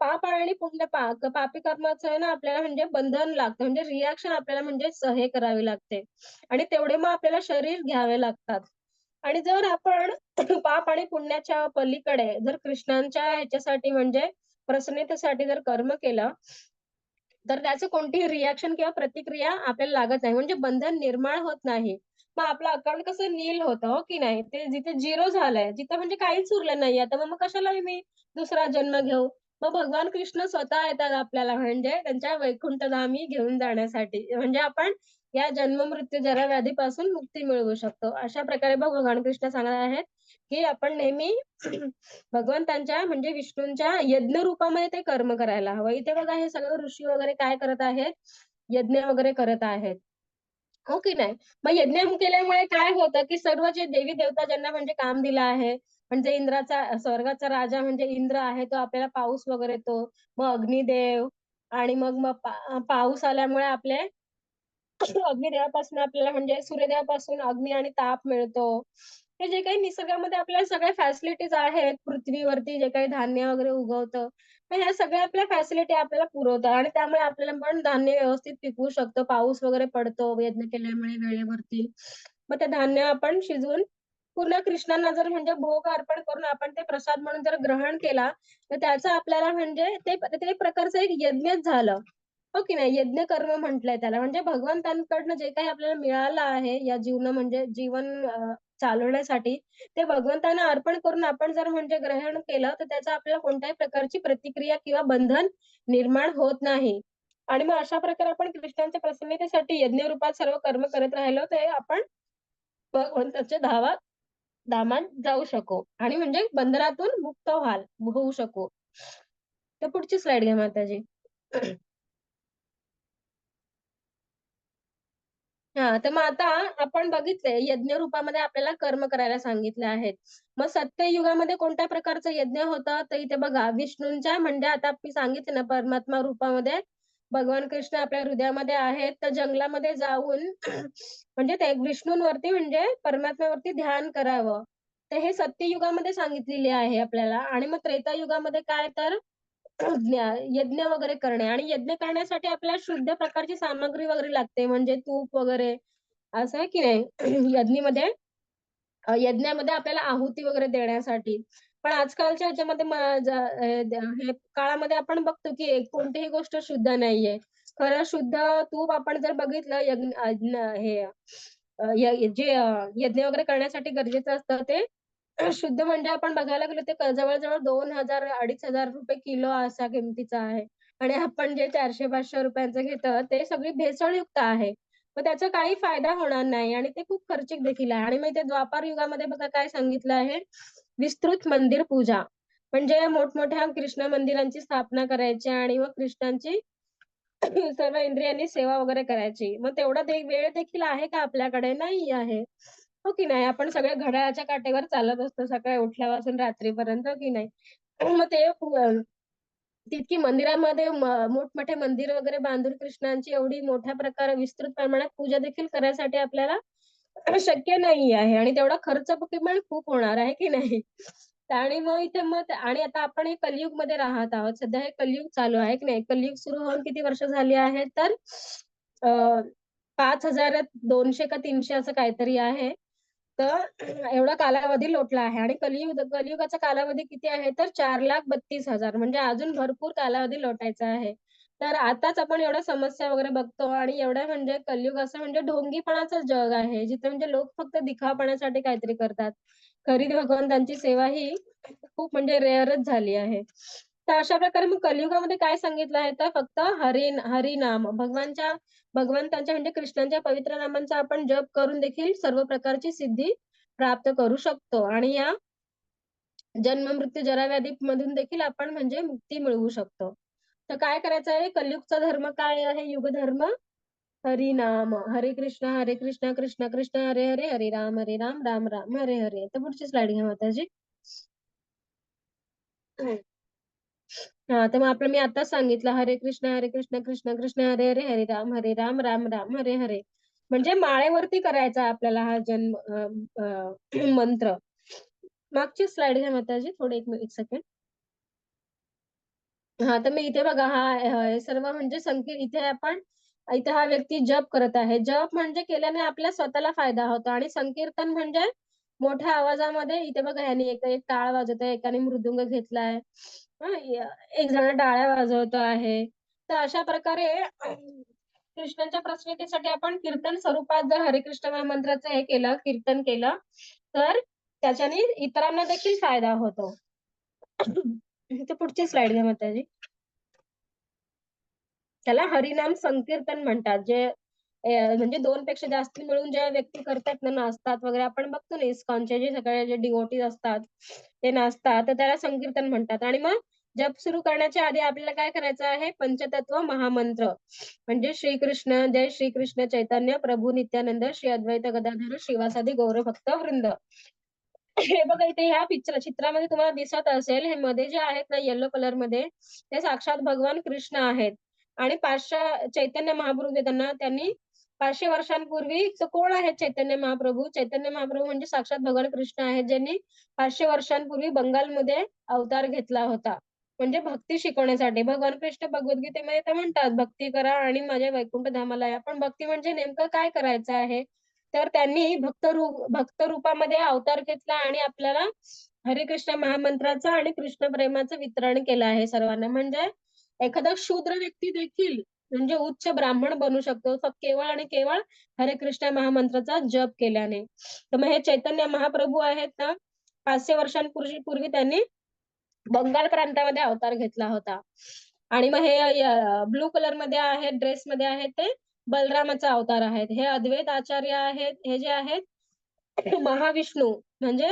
पाप आणि पुण्य पापी कर्माचं आहे ना, आपल्याला म्हणजे बंधन लागतं. म्हणजे रिएक्शन आपल्याला म्हणजे हे करावी लागते आणि तेवढे मग आपल्याला शरीर घ्यावे लागतात. आणि जर आपण पाप आणि पुण्याच्या पलीकडे जर कृष्णांच्या ह्याच्यासाठी म्हणजे प्रसन्नतेसाठी जर कर्म केलं, तर त्याचं कोणतीही रिएक्शन किंवा प्रतिक्रिया आपल्याला लागत नाही. म्हणजे बंधन निर्माण होत नाही. मग आपलं अकाउंट कसं नील होतं, हो की नाही? ते जिथे झिरो झालंय, जिथं म्हणजे काहीच उरलं नाहीये, तर मग कशाला मी दुसरा जन्म घेऊ? मग भगवान कृष्ण स्वतः येतात आपल्याला म्हणजे त्यांच्या वैकुंठधामी घेऊन जाण्यासाठी. म्हणजे आपण या जन्म-मृत्यू जरा-व्याधीपासून मुक्ती मिळवू शकतो. अशा प्रकारे भगवान कृष्ण सांगत आहेत, की आपण नेहमी भगवंतांच्या म्हणजे विष्णूंच्या यज्ञ रूपामध्ये ते कर्म करायला हवं. इथे बघा हे सगळं ऋषी वगैरे काय करत आहेत, यज्ञ वगैरे करत आहेत. हो की नाही? मग यज्ञ केल्यामुळे काय होतं, की सर्व जे देवी-देवता ज्यांना म्हणजे काम दिलं आहे, म्हणजे इंद्राचा स्वर्गाचा राजा म्हणजे इंद्र आहे, तो आपल्याला पाऊस वगैरे देतो. मग अग्निदेव आणि मग मग पाऊस आल्यामुळे आपले अग्निदेवापासून आपल्याला म्हणजे सूर्यदेवापासून अग्नी आणि ताप मिळतो. हे जे काही निसर्गामध्ये आपल्याला सगळ्या फॅसिलिटीज आहेत, पृथ्वीवरती जे काही धान्य वगैरे उगवतं, तर ह्या सगळ्या आपल्या फॅसिलिटी आपल्याला पुरवतात आणि त्यामुळे आपल्याला पण धान्य व्यवस्थित पिकवू शकतो. पाऊस वगैरे पडतो यज्ञ केल्यामुळे वेळेवरती. मग ते धान्य आपण शिजवून पूर्ण कृष्णांना जर म्हणजे भोग अर्पण करून आपण ते प्रसाद म्हणून जर ग्रहण केला, तर त्याचं आपल्याला म्हणजे ते ते एक प्रकारचं एक यज्ञच झालं. हो की नाही? यज्ञ कर्म म्हटलंय त्याला. म्हणजे भगवंतांकडनं जे काही आपल्याला मिळालं आहे या म्हणजे जीवन चालवण्यासाठी, ते भगवंतांना अर्पण करून आपण जर म्हणजे ग्रहण केलं, तर त्याचा आपल्याला कोणत्याही प्रकारची प्रतिक्रिया किंवा बंधन निर्माण होत नाही. आणि मग अशा प्रकारे आपण कृष्णांच्या प्रसन्नतेसाठी यज्ञ रूपात सर्व कर्म करत राहिलो, तर आपण भगवंताच्या धामात जाऊ शकू आणि म्हणजे बंधनातून मुक्त होऊ शकू. तर पुढची स्लाईड घ्या माताजी. हां, तर मग आता आपण बघितलंय यज्ञ रूपामध्ये आपल्याला कर्म करायला सांगितले आहेत. मग सत्ययुगामध्ये कोणत्या प्रकारचं यज्ञ होतं? तर इथे बघा विष्णूंच्या म्हणजे आता मी सांगितलं ना परमात्मा रूपामध्ये भगवान कृष्ण आपल्या हृदयामध्ये आहेत. तर जंगलामध्ये जाऊन म्हणजे ते विष्णूंवरती म्हणजे परमात्म्यावरती ध्यान करावं. तर हे सत्ययुगामध्ये सांगितलेले आहे आपल्याला. आणि मग त्रेतायुगामध्ये काय तर यज्ञ वगैरे करणे, आणि यज्ञ करण्यासाठी आपल्याला शुद्ध प्रकारची सामग्री वगैरे लागते, म्हणजे तूप वगैरे, असं आहे की नाही. यज्ञमध्ये यज्ञामध्ये आपल्याला आहुती वगैरे देण्यासाठी. पण आजकालच्या ह्याच्यामध्ये हे काळामध्ये आपण बघतो की कोणतीही गोष्ट शुद्ध नाहीये. खरं शुद्ध तूप आपण जर बघितलं यज्ञ वगैरे करण्यासाठी गरजेचं असतं ते शुद्ध, म्हणजे आपण बघायला गेलो ते जवळ-जवळ 2,000 ₹2,500 किलो अशा किमतीचं आहे. आणि आपण जे 400-500 रुपयांचं घेतो ते सगळी भेसळयुक्त आहे. मग त्याचा काही फायदा होणार नाही आणि ते खूप खर्चिक देखील आहे. आणि मग ते द्वापार युगामध्ये बघा काय सांगितलं आहे, विस्तृत मंदिर पूजा. म्हणजे मोठमोठ्या कृष्ण मंदिरांची स्थापना करायची आणि मग कृष्णांची सर्व इंद्रियांनी सेवा वगैरे करायची. मग तेवढा वेळ देखील आहे का आपल्याकडे? नाही आहे. हो की नाही? आपण सगळे घड्याळाच्या काटेवर चालत असतो सकाळी उठल्यापासून रात्रीपर्यंत, हो की नाही? मग ते तितकी मंदिरामध्ये मोठमोठे मंदिर वगैरे बांधून कृष्णांची एवढी मोठ्या प्रकारे विस्तृत प्रमाणात पूजा देखील करायसाठी आपल्याला शक्य नाही आहे आणि तेवढा खर्च पण खूप होणार आहे की नाही? आणि मग इथे आणि आता आपण हे कलियुगमध्ये राहत आहोत. सध्या हे कलियुग चालू आहे की नाही? कलियुग सुरू होऊन किती वर्ष झाली आहेत तर अ, 5,200 का 300 असं काहीतरी आहे. तर एवढा कालावधी लोटला आहे आणि कलियुगाचा कालावधी किती आहे तर 4,32,000, म्हणजे अजून भरपूर कालावधी लोटायचा आहे. तर आताच आपण एवढ्या समस्या वगैरे बघतो आणि एवढं म्हणजे कलियुग असं म्हणजे ढोंगीपणाचं जग आहे, जिथे म्हणजे लोक फक्त दिखावपणासाठी काहीतरी करतात. खरी भगवंतांची सेवा ही खूप म्हणजे रेअरच झाली आहे. तर अशा प्रकारे मग कलियुगामध्ये काय सांगितलं आहे तर फक्त हरिनाम, भगवंतांच्या म्हणजे कृष्णांच्या पवित्र नामांचा आपण जप करून देखील सर्व प्रकारची सिद्धी प्राप्त करू शकतो आणि या जन्म मृत्यू जरा व्याधीमधून देखील आपण म्हणजे मुक्ती मिळवू शकतो. तर काय करायचं आहे? कलियुगचा धर्म काय आहे? युग धर्म हरिनाम. हरे कृष्ण कृष्ण कृष्ण हरे हरे, हरे राम राम राम हरे हरे. तर पुढची स्लाइड घ्या माताजी. हां, तर मग आपलं मी आताच सांगितलं हरे कृष्ण कृष्ण कृष्ण हरे हरे, हरे राम राम राम हरे हरे. म्हणजे माळेवरती करायचा आपल्याला हा जन्म मंत्र. मागची स्लाइड घ्या माताजी, थोडं 1 सेकंड. हां, तर मी इथे बघा हे सर्व म्हणजे इथे हा व्यक्ती जप करत आहे. जप म्हणजे केल्याने आपल्या स्वतःला फायदा होतो आणि संकीर्तन म्हणजे मोठ्या आवाजामध्ये इथे बघा ह्याने एक टाळ वाजवतोय, एकाने मृदुंग घेतलाय. हं, एक जण टाळ्या वाजवतो आहे. तर अशा प्रकारे कृष्णांच्या प्रसन्नतेसाठी आपण कीर्तन स्वरूपात जर हरे कृष्ण महामंत्राचं हे केलं, कीर्तन केलं, तर त्याच्याने इतरांना देखील फायदा होतो. तर पुढची स्लाइड घ्या माताजी. त्याला हरिनाम संकीर्तन म्हणतात. जे म्हणजे 2 पेक्षा जास्त मिळून ज्या व्यक्ती करतात ना, नाचतात वगैरे, आपण बघतो ना इस्कॉनचे जे सगळे जे डिव्होटीज असतात, ते नाचतात, तर त्याला संकीर्तन म्हणतात. आणि मग जप सुरू करण्याच्या आधी आपल्याला काय करायचं आहे? पंचतत्व महामंत्र म्हणजे जय श्रीकृष्ण चैतन्य प्रभू नित्यानंद, श्री अद्वैत गदाधर श्रीवासादि गौरभक्त वृंद. हे बघा इथे ह्या चित्रामध्ये तुम्हाला दिसत असेल, हे मध्ये जे आहेत ना येलो कलरमध्ये, ते साक्षात भगवान कृष्ण आहेत. आणि चैतन्य महाप्रभू त्यांनी 500 वर्षांपूर्वी, तर कोण आहेत चैतन्य महाप्रभू? चैतन्य महाप्रभू म्हणजे साक्षात भगवान कृष्ण आहेत, ज्यांनी 500 वर्षांपूर्वी बंगालमध्ये अवतार घेतला होता. म्हणजे भक्ती शिकवण्यासाठी. भगवान कृष्ण भगवद्गीतेमध्ये ते म्हणतात, "भक्ती करा आणि माझ्या वैकुंठ धामाला या." पण भक्ती म्हणजे नेमकं काय करायचं आहे? तर त्यांनी भक्त रूपामध्ये अवतार घेतला आणि आपल्याला हरे कृष्ण महामंत्राचं आणि कृष्ण प्रेमाचं वितरण केलं आहे सर्वांना. म्हणजे एखादा शूद्र व्यक्ती देखील म्हणजे उच्च ब्राह्मण बनू शकतो, फक्त केवळ आणि केवळ हरे कृष्ण महामंत्राचा जप केल्याने. तर मग हे चैतन्य महाप्रभू आहेत ना, 500 वर्षांपूर्वी त्यांनी बंगाल प्रांतामध्ये अवतार घेतला होता. आणि मग हे ब्लू कलरमध्ये आहेत, ड्रेसमध्ये आहेत, ते बलरामाचा अवतार आहेत. हे अद्वैत आचार्य आहेत. हे जे आहेत महाविष्णू, म्हणजे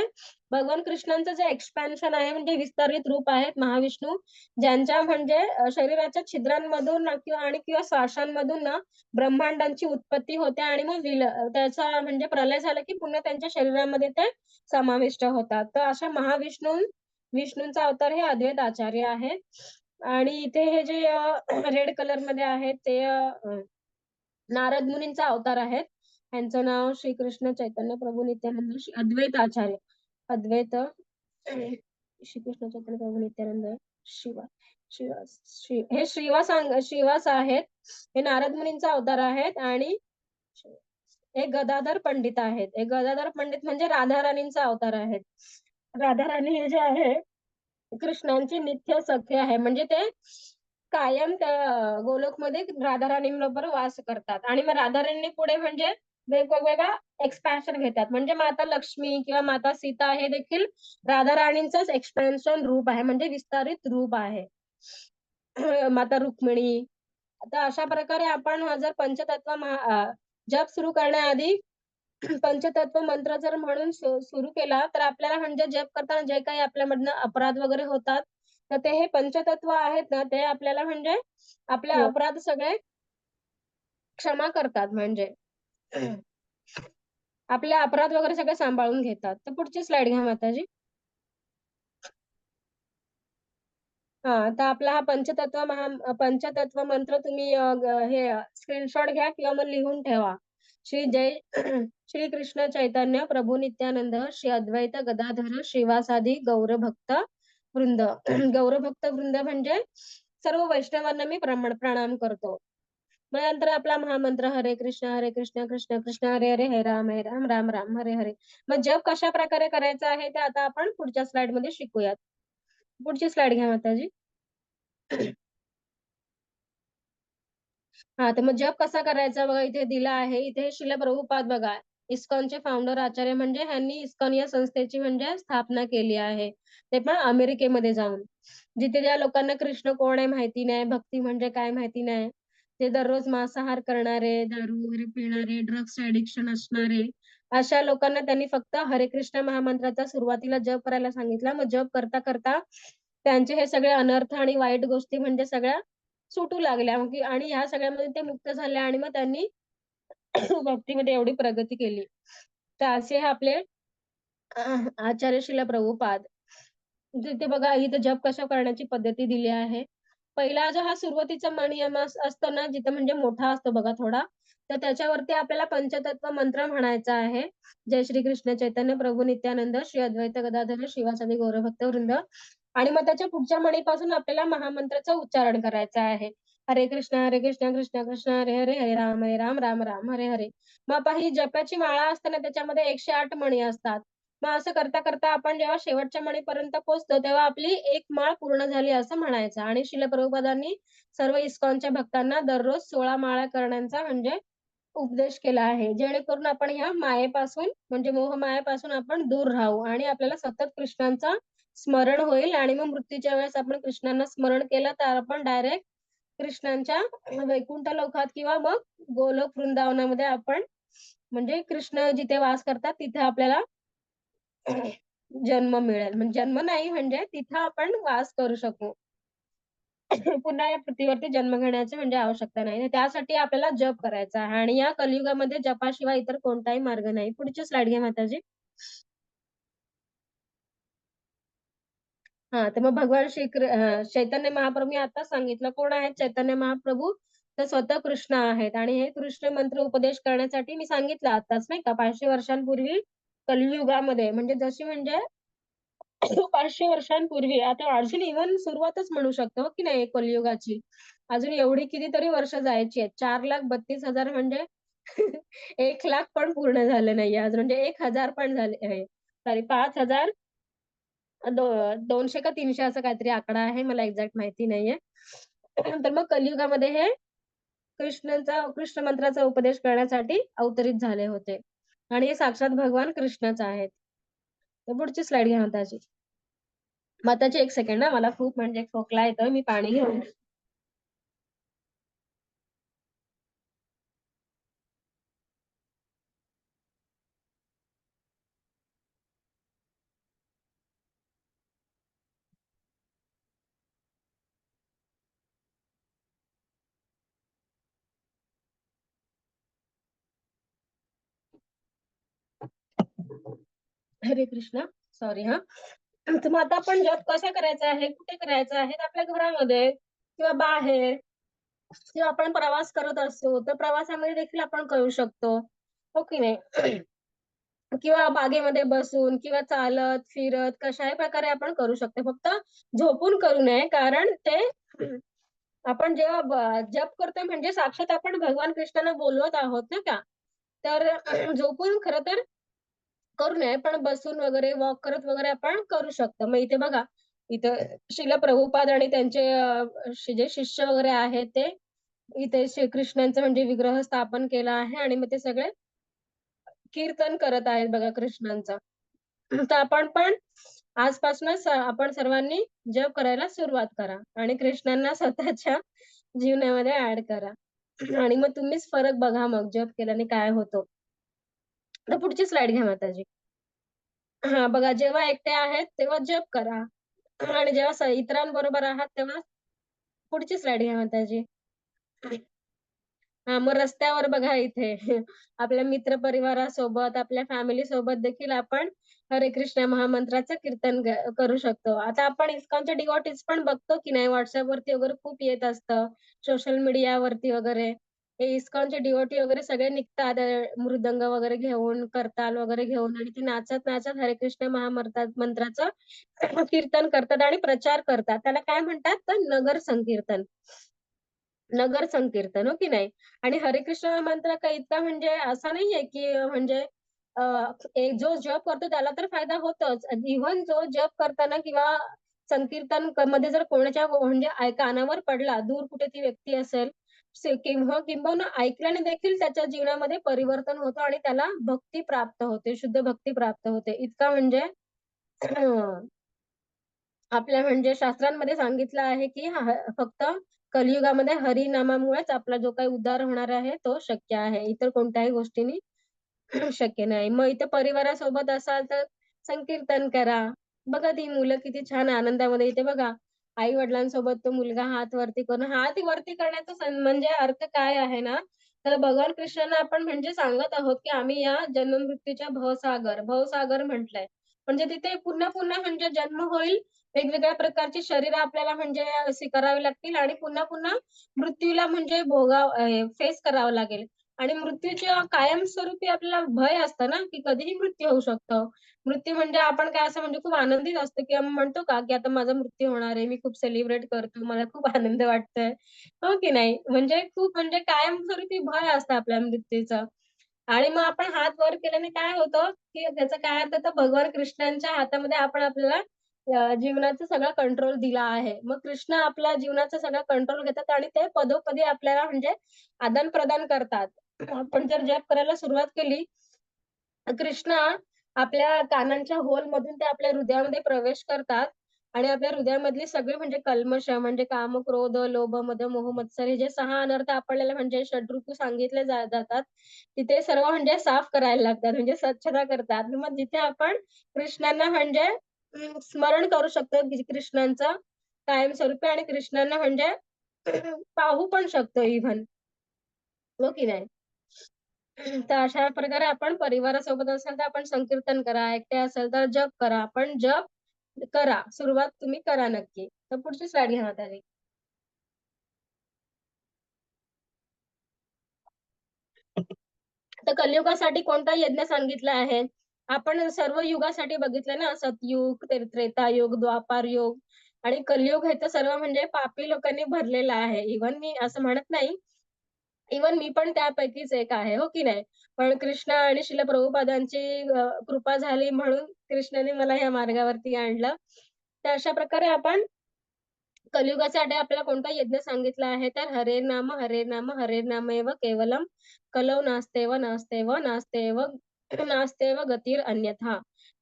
भगवान कृष्णांचं जे एक्सपान्शन आहे, म्हणजे विस्तारित रूप आहेत महाविष्णू, ज्यांच्या म्हणजे शरीराच्या छिद्रांमधून ना किंवा श्वासांमधून ना ब्रह्मांडांची उत्पत्ती होते आणि मग त्याचा म्हणजे प्रलय झाला की पुन्हा त्यांच्या शरीरामध्ये ते समाविष्ट होतात. तर अशा विष्णूंचा अवतार हे अद्वैत आचार्य आहेत. आणि इथे हे जे रेड कलरमध्ये आहेत ते नारद मुनींचा अवतार आहेत. त्यांचं नाव श्रीकृष्ण चैतन्य प्रभू नित्यानंद श्री अद्वैत आचार्य. अद्वैत श्रीकृष्ण चैतन्य प्रभू नित्यानंद शिवा हे श्रीवास आहेत. हे नारद मुनींचा अवतार आहेत. आणि हे गदाधर पंडित आहेत. हे गदाधर पंडित म्हणजे राधा राणींचा अवतार आहेत. राधा राणी हे जे आहे कृष्णांचे नित्य सखे आहे. म्हणजे ते कायम त्या गोलोकमध्ये राधा राणींबरोबर वास करतात. आणि मग राधा राणी पुढे म्हणजे वेगवेगळ्या एक्सपॅन्शन घेतात. म्हणजे माता लक्ष्मी किंवा माता सीता हे देखील राधा राणींचंच एक्सपेन्शन रूप आहे. म्हणजे विस्तारित रूप आहे. माता रुक्मिणी. आता अशा प्रकारे आपण हा जर जप सुरू करण्याआधी पंचतत्व मंत्र जर म्हणून सुरू केला तर आपल्याला म्हणजे जप करताना जे काही आपल्यामधनं अपराध वगैरे होतात तर ते हे पंचतत्व आहेत ना ते आपल्याला म्हणजे आपले अपराध सगळे क्षमा करतात. म्हणजे आपले अपराध वगैरे सगळे सांभाळून घेतात. तर पुढची स्लाइड घ्या माताजी. तर आपला हा पंचतत्व मंत्र तुम्ही हे स्क्रीनशॉट घ्या किंवा मग लिहून ठेवा. श्री कृष्ण चैतन्य प्रभू नित्यानंद श्री अद्वैत गदाधर श्रीवासादि गौरभक्त वृंद. गौरभक्त वृंद म्हणजे सर्व वैष्णवांना मी प्रणाम करतो. मग नंतर आपला महामंत्र हरे कृष्ण कृष्ण कृष्ण हरे हरे हरे राम राम राम हरे हरे. मग जप कशा प्रकारे करायचं आहे ते आता आपण पुढच्या स्लाइड मध्ये शिकूयात. पुढची स्लाइड घ्या माताजी. तर मग जप कसा करायचा बघा इथे दिला आहे. इथे श्रील प्रभुपाद बघा इस्कॉनचे फाउंडर आचार्य म्हणजे ह्यांनी इस्कॉन या संस्थेची म्हणजे स्थापना केली आहे. ते पण अमेरिकेमध्ये जाऊन. जिथे ज्या लोकांना कृष्ण कोण आहे माहिती नाही, भक्ती म्हणजे काय माहिती नाही, ते दररोज मांसाहार करणारे, दारू वगैरे पिणारे, ड्रग्स ऍडिक्शन असणारे अशा लोकांना त्यांनी फक्त हरे कृष्ण महामंत्राचा सुरुवातीला जप करायला सांगितला. मग जप करता करता त्यांचे हे सगळे अनर्थ आणि वाईट गोष्टी म्हणजे सगळ्या सुटू लागल्या. आणि ह्या सगळ्यामध्ये ते मुक्त झाले आणि मग त्यांनी भक्तीमध्ये एवढी प्रगती केली. तर असे हे आपले आचार्य श्रील प्रभुपाद. तिथे बघा इथे जप कशा करण्याची पद्धती दिली आहे. पहिला जो हा सुरुवातीचा नियम असतो ना जिथे म्हणजे मोठा असतो बघा थोडा, तर त्याच्यावरती आपल्याला पंचतत्व मंत्र म्हणायचा आहे. जय श्री कृष्ण चैतन्य प्रभू नित्यानंद श्री अद्वैत गदाधर श्रीवासादि गौरभक्त वृंद. आणि मग त्याच्या पुढच्या म्हणीपासून आपल्याला महामंत्राचं उच्चारण करायचं आहे. हरे कृष्ण कृष्ण कृष्ण हरे हरे हरे राम राम राम हरे हरे. मग आता ही जपाची माळा असते ना त्याच्यामध्ये 108 मणी असतात. मग असं करता करता आपण जेव्हा शेवटच्या मणीपर्यंत पोहोचतो तेव्हा आपली एक माळ पूर्ण झाली असं म्हणायचं. आणि श्रील प्रभुपादांनी सर्व इस्कॉनच्या भक्तांना दररोज 16 माळा करण्याचा म्हणजे उपदेश केला आहे. जेणेकरून आपण ह्या मायेपासून म्हणजे मोहमायेपासून आपण दूर राहू आणि आपल्याला सतत कृष्णांचा स्मरण होईल. आणि मग मृत्यूच्या वेळेस आपण कृष्णांना स्मरण केलं तर आपण डायरेक्ट कृष्णांच्या वैकुंठ लोकात किंवा मग गोलोक वृंदावनामध्ये आपण म्हणजे कृष्ण जिथे वास करतात तिथे आपल्याला जन्म मिळेल. म्हणजे जन्म नाही म्हणजे तिथं आपण वास करू शकू. पुन्हा या पृथ्वीवरती जन्म घेण्याची म्हणजे आवश्यकता नाही. त्यासाठी आपल्याला जप करायचा आहे. आणि या कलियुगामध्ये जपाशिवाय इतर कोणताही मार्ग नाही. पुढची स्लाइड घ्या माताजी. तर मग भगवान चैतन्य महाप्रभू मी आता सांगितलं कोण आहेत चैतन्य महाप्रभू, तर स्वतः कृष्ण आहेत. आणि हे कृष्ण मंत्र उपदेश करण्यासाठी मी सांगितलं आताच नाही का 500 वर्षांपूर्वी कलियुगामध्ये म्हणजे जशी म्हणजे 500 वर्षांपूर्वी आता अजून इव्हन सुरुवातच म्हणू शकतो की नाही कलियुगाची. अजून एवढी कितीतरी वर्ष जायची आहेत. 4,32,000 म्हणजे 1,00,000 पण पूर्ण झाले नाहीये अजून. म्हणजे 1,000 पण झाले आहे. सॉरी 5,000 200 का 300 असं काहीतरी आकडा आहे. मला एक्झॅक्ट माहिती नाहीये. तर मग कलियुगामध्ये हे कृष्ण मंत्राचा उपदेश करण्यासाठी अवतरित झाले होते. आणि हे साक्षात भगवान कृष्णच आहेत. तर पुढची स्लाइड घ्या माताजी. माताजी एक सेकंड ना मला खूप म्हणजे खोकला येतोय. मी पाणी घेऊन हरे कृष्ण. सॉरी तर मग आता आपण जप कसा करायचा आहे, कुठे करायचा आहे, आपल्या घरामध्ये किंवा बाहेर किंवा आपण प्रवास करत असतो तर प्रवासामध्ये देखील आपण करू शकतो. हो की नाही. किंवा बागेमध्ये बसून किंवा चालत, फिरत कशाही प्रकारे आपण करू शकतो. फक्त झोपून करू नये कारण ते आपण जेव्हा जप करतोय म्हणजे साक्षात आपण भगवान कृष्णाला बोलवत आहोत ना का. तर झोपून खरं तर करू नये, पण बसून वगैरे वॉक करत वगैरे आपण करू शकतो. मग इथे बघा, इथं श्रील प्रभुपाद आणि त्यांचे जे शिष्य वगैरे आहेत ते इथे श्रीकृष्णांचं म्हणजे विग्रह स्थापन केला आहे आणि मग ते सगळे कीर्तन करत आहेत बघा कृष्णांचं. तर आपण पण आजपासूनच आपण सर्वांनी जप करायला सुरुवात करा आणि कृष्णांना स्वतःच्या जीवनामध्ये ॲड करा. आणि मग तुम्हीच फरक बघा मग जप केल्याने काय होतं. तर पुढची स्लाईड घ्या माताजी. हां, बघा जेव्हा एकटे आहेत तेव्हा जप करा आणि जेव्हा इतरांबरोबर आहात तेव्हा पुढची स्लाईड घ्या माताजी. हां, मग रस्त्यावर बघा इथे आपल्या मित्रपरिवारासोबत, आपल्या फॅमिलीसोबत देखील आपण हरे कृष्ण महामंत्राचं कीर्तन करू शकतो. आता आपण इस्कॉनचे डिव्होटीज पण बघतो की नाही WhatsAppवरती वगैरे खूप येत असतं, सोशल मीडियावरती वगैरे. हे इस्कॉनचे डिव्होटी वगैरे सगळे निघतात मृदंग वगैरे घेऊन, करताल वगैरे घेऊन आणि ते नाचत-नाचत हरे कृष्ण मंत्राचं कीर्तन करतात आणि प्रचार करतात. त्याला काय म्हणतात? तर नगर संकीर्तन. नगर संकीर्तन, हो की नाही? आणि हरे कृष्ण मंत्र काही इतका म्हणजे असा नाहीये, की म्हणजे अ, एक जो जप करतो त्याला तर फायदा होतोच. इव्हन जो जप करताना किंवा संकीर्तन मध्ये जर कोणाच्या म्हणजे कानावर पडला, दूर कुठे ती व्यक्ती असेल, किंबहुना ऐकल्याने देखील त्याच्या जीवनामध्ये परिवर्तन होतं आणि त्याला भक्ती प्राप्त होते, शुद्ध भक्ती प्राप्त होते. इतका म्हणजे आपल्या म्हणजे शास्त्रांमध्ये सांगितलं आहे, की फक्त कलियुगामध्ये हरिनामामुळेच आपला जो काही उद्धार होणार आहे, तो शक्य आहे. इतर कोणत्याही गोष्टींनी शक्य नाही. मग इथे परिवारासोबत असाल तर संकीर्तन करा. बघा ती मुलं किती छान आनंदामध्ये इथे बघा, आई-वडिलांसोबत तो मुलगा हात वरती करून हात वरती करण्याचा म्हणजे अर्थ काय आहे ना, तर भगवान कृष्णांना आपण म्हणजे सांगत आहोत, की आम्ही या जन्म-मृत्यूच्या भवसागर म्हटलंय. म्हणजे तिथे पुन्हा-पुन्हा म्हणजे जन्म होईल, वेगवेगळ्या प्रकारची शरीरं आपल्याला म्हणजे अशी करावी लागतील आणि पुन्हा-पुन्हा मृत्यूला म्हणजे फेस करावं लागेल. आणि मृत्यूच्या कायमस्वरूपी आपल्याला भय असतं ना, की कधीही मृत्यू होऊ शकतो. मृत्यू म्हणजे आपण काय असं म्हणजे खूप आनंदित असतो, की आम्ही म्हणतो का, की आता माझा मृत्यू होणार आहे. मी खूप सेलिब्रेट करतो. मला खूप आनंद वाटतोय. हो की नाही? म्हणजे खूप म्हणजे कायमस्वरूपी भय असतं आपल्या मृत्यूचं. आणि मग आपण हात वर केल्याने काय होतं, की त्याचा काय अर्थ तर भगवान कृष्णांच्या हातामध्ये आपण आपल्याला जीवनाचा सगळा कंट्रोल दिला आहे. मग कृष्ण आपल्या जीवनाचा सगळा कंट्रोल घेतात आणि ते पदोपदी आपल्याला म्हणजे आदान-प्रदान करतात. आपण जर जप करायला सुरुवात केली, कृष्ण आपल्या कानांच्या होलमधून ते आपल्या हृदयामध्ये प्रवेश करतात आणि आपल्या हृदयामधली सगळी म्हणजे कल्मष म्हणजे काम, क्रोध, लोभ, मद, मोह, मत्सर हे जे 6 अनर्थ आपल्याला म्हणजे षड्ऋतू सांगितले जातात, तिथे सर्व म्हणजे साफ करायला लागतात, म्हणजे स्वच्छता करतात. मग जिथे आपण कृष्णांना म्हणजे स्मरण करू शकतो कृष्णांचं कायमस्वरूपी आणि कृष्णांना म्हणजे पाहू पण शकतो इव्हन. हो की नाही? तर अशा प्रकारे आपण परिवारासोबत असाल तर आपण संकीर्तन करा, एकटे असाल तर जप करा. पण जप करा. सुरुवात तुम्ही करा नक्की. तर पुढची स्लाईड घ्या म्हातारी. तर कलियुगासाठी कोणता यज्ञ सांगितला आहे? आपण सर्व युगासाठी बघितलं ना, सतयुग, त्रेतायुग, द्वापारयुग आणि कलियुग हे तर सर्व म्हणजे पापी लोकांनी भरलेलं आहे. इव्हन मी असं म्हणत नाही, इव्हन मी पण त्यापैकीच एक आहे, हो की नाही? पण कृष्ण आणि श्रील प्रभुपादांची कृपा झाली म्हणून कृष्णाने मला ह्या मार्गावरती आणलं. तर अशा प्रकारे आपण कलियुगासाठी आपल्याला कोणता यज्ञ सांगितला आहे, तर हरे नाम, हरे नाम, हरे नामेव केवलम कलौ नास्तेव नास्तेव नास्तेव नास्तेव गतिर् अन्यथा.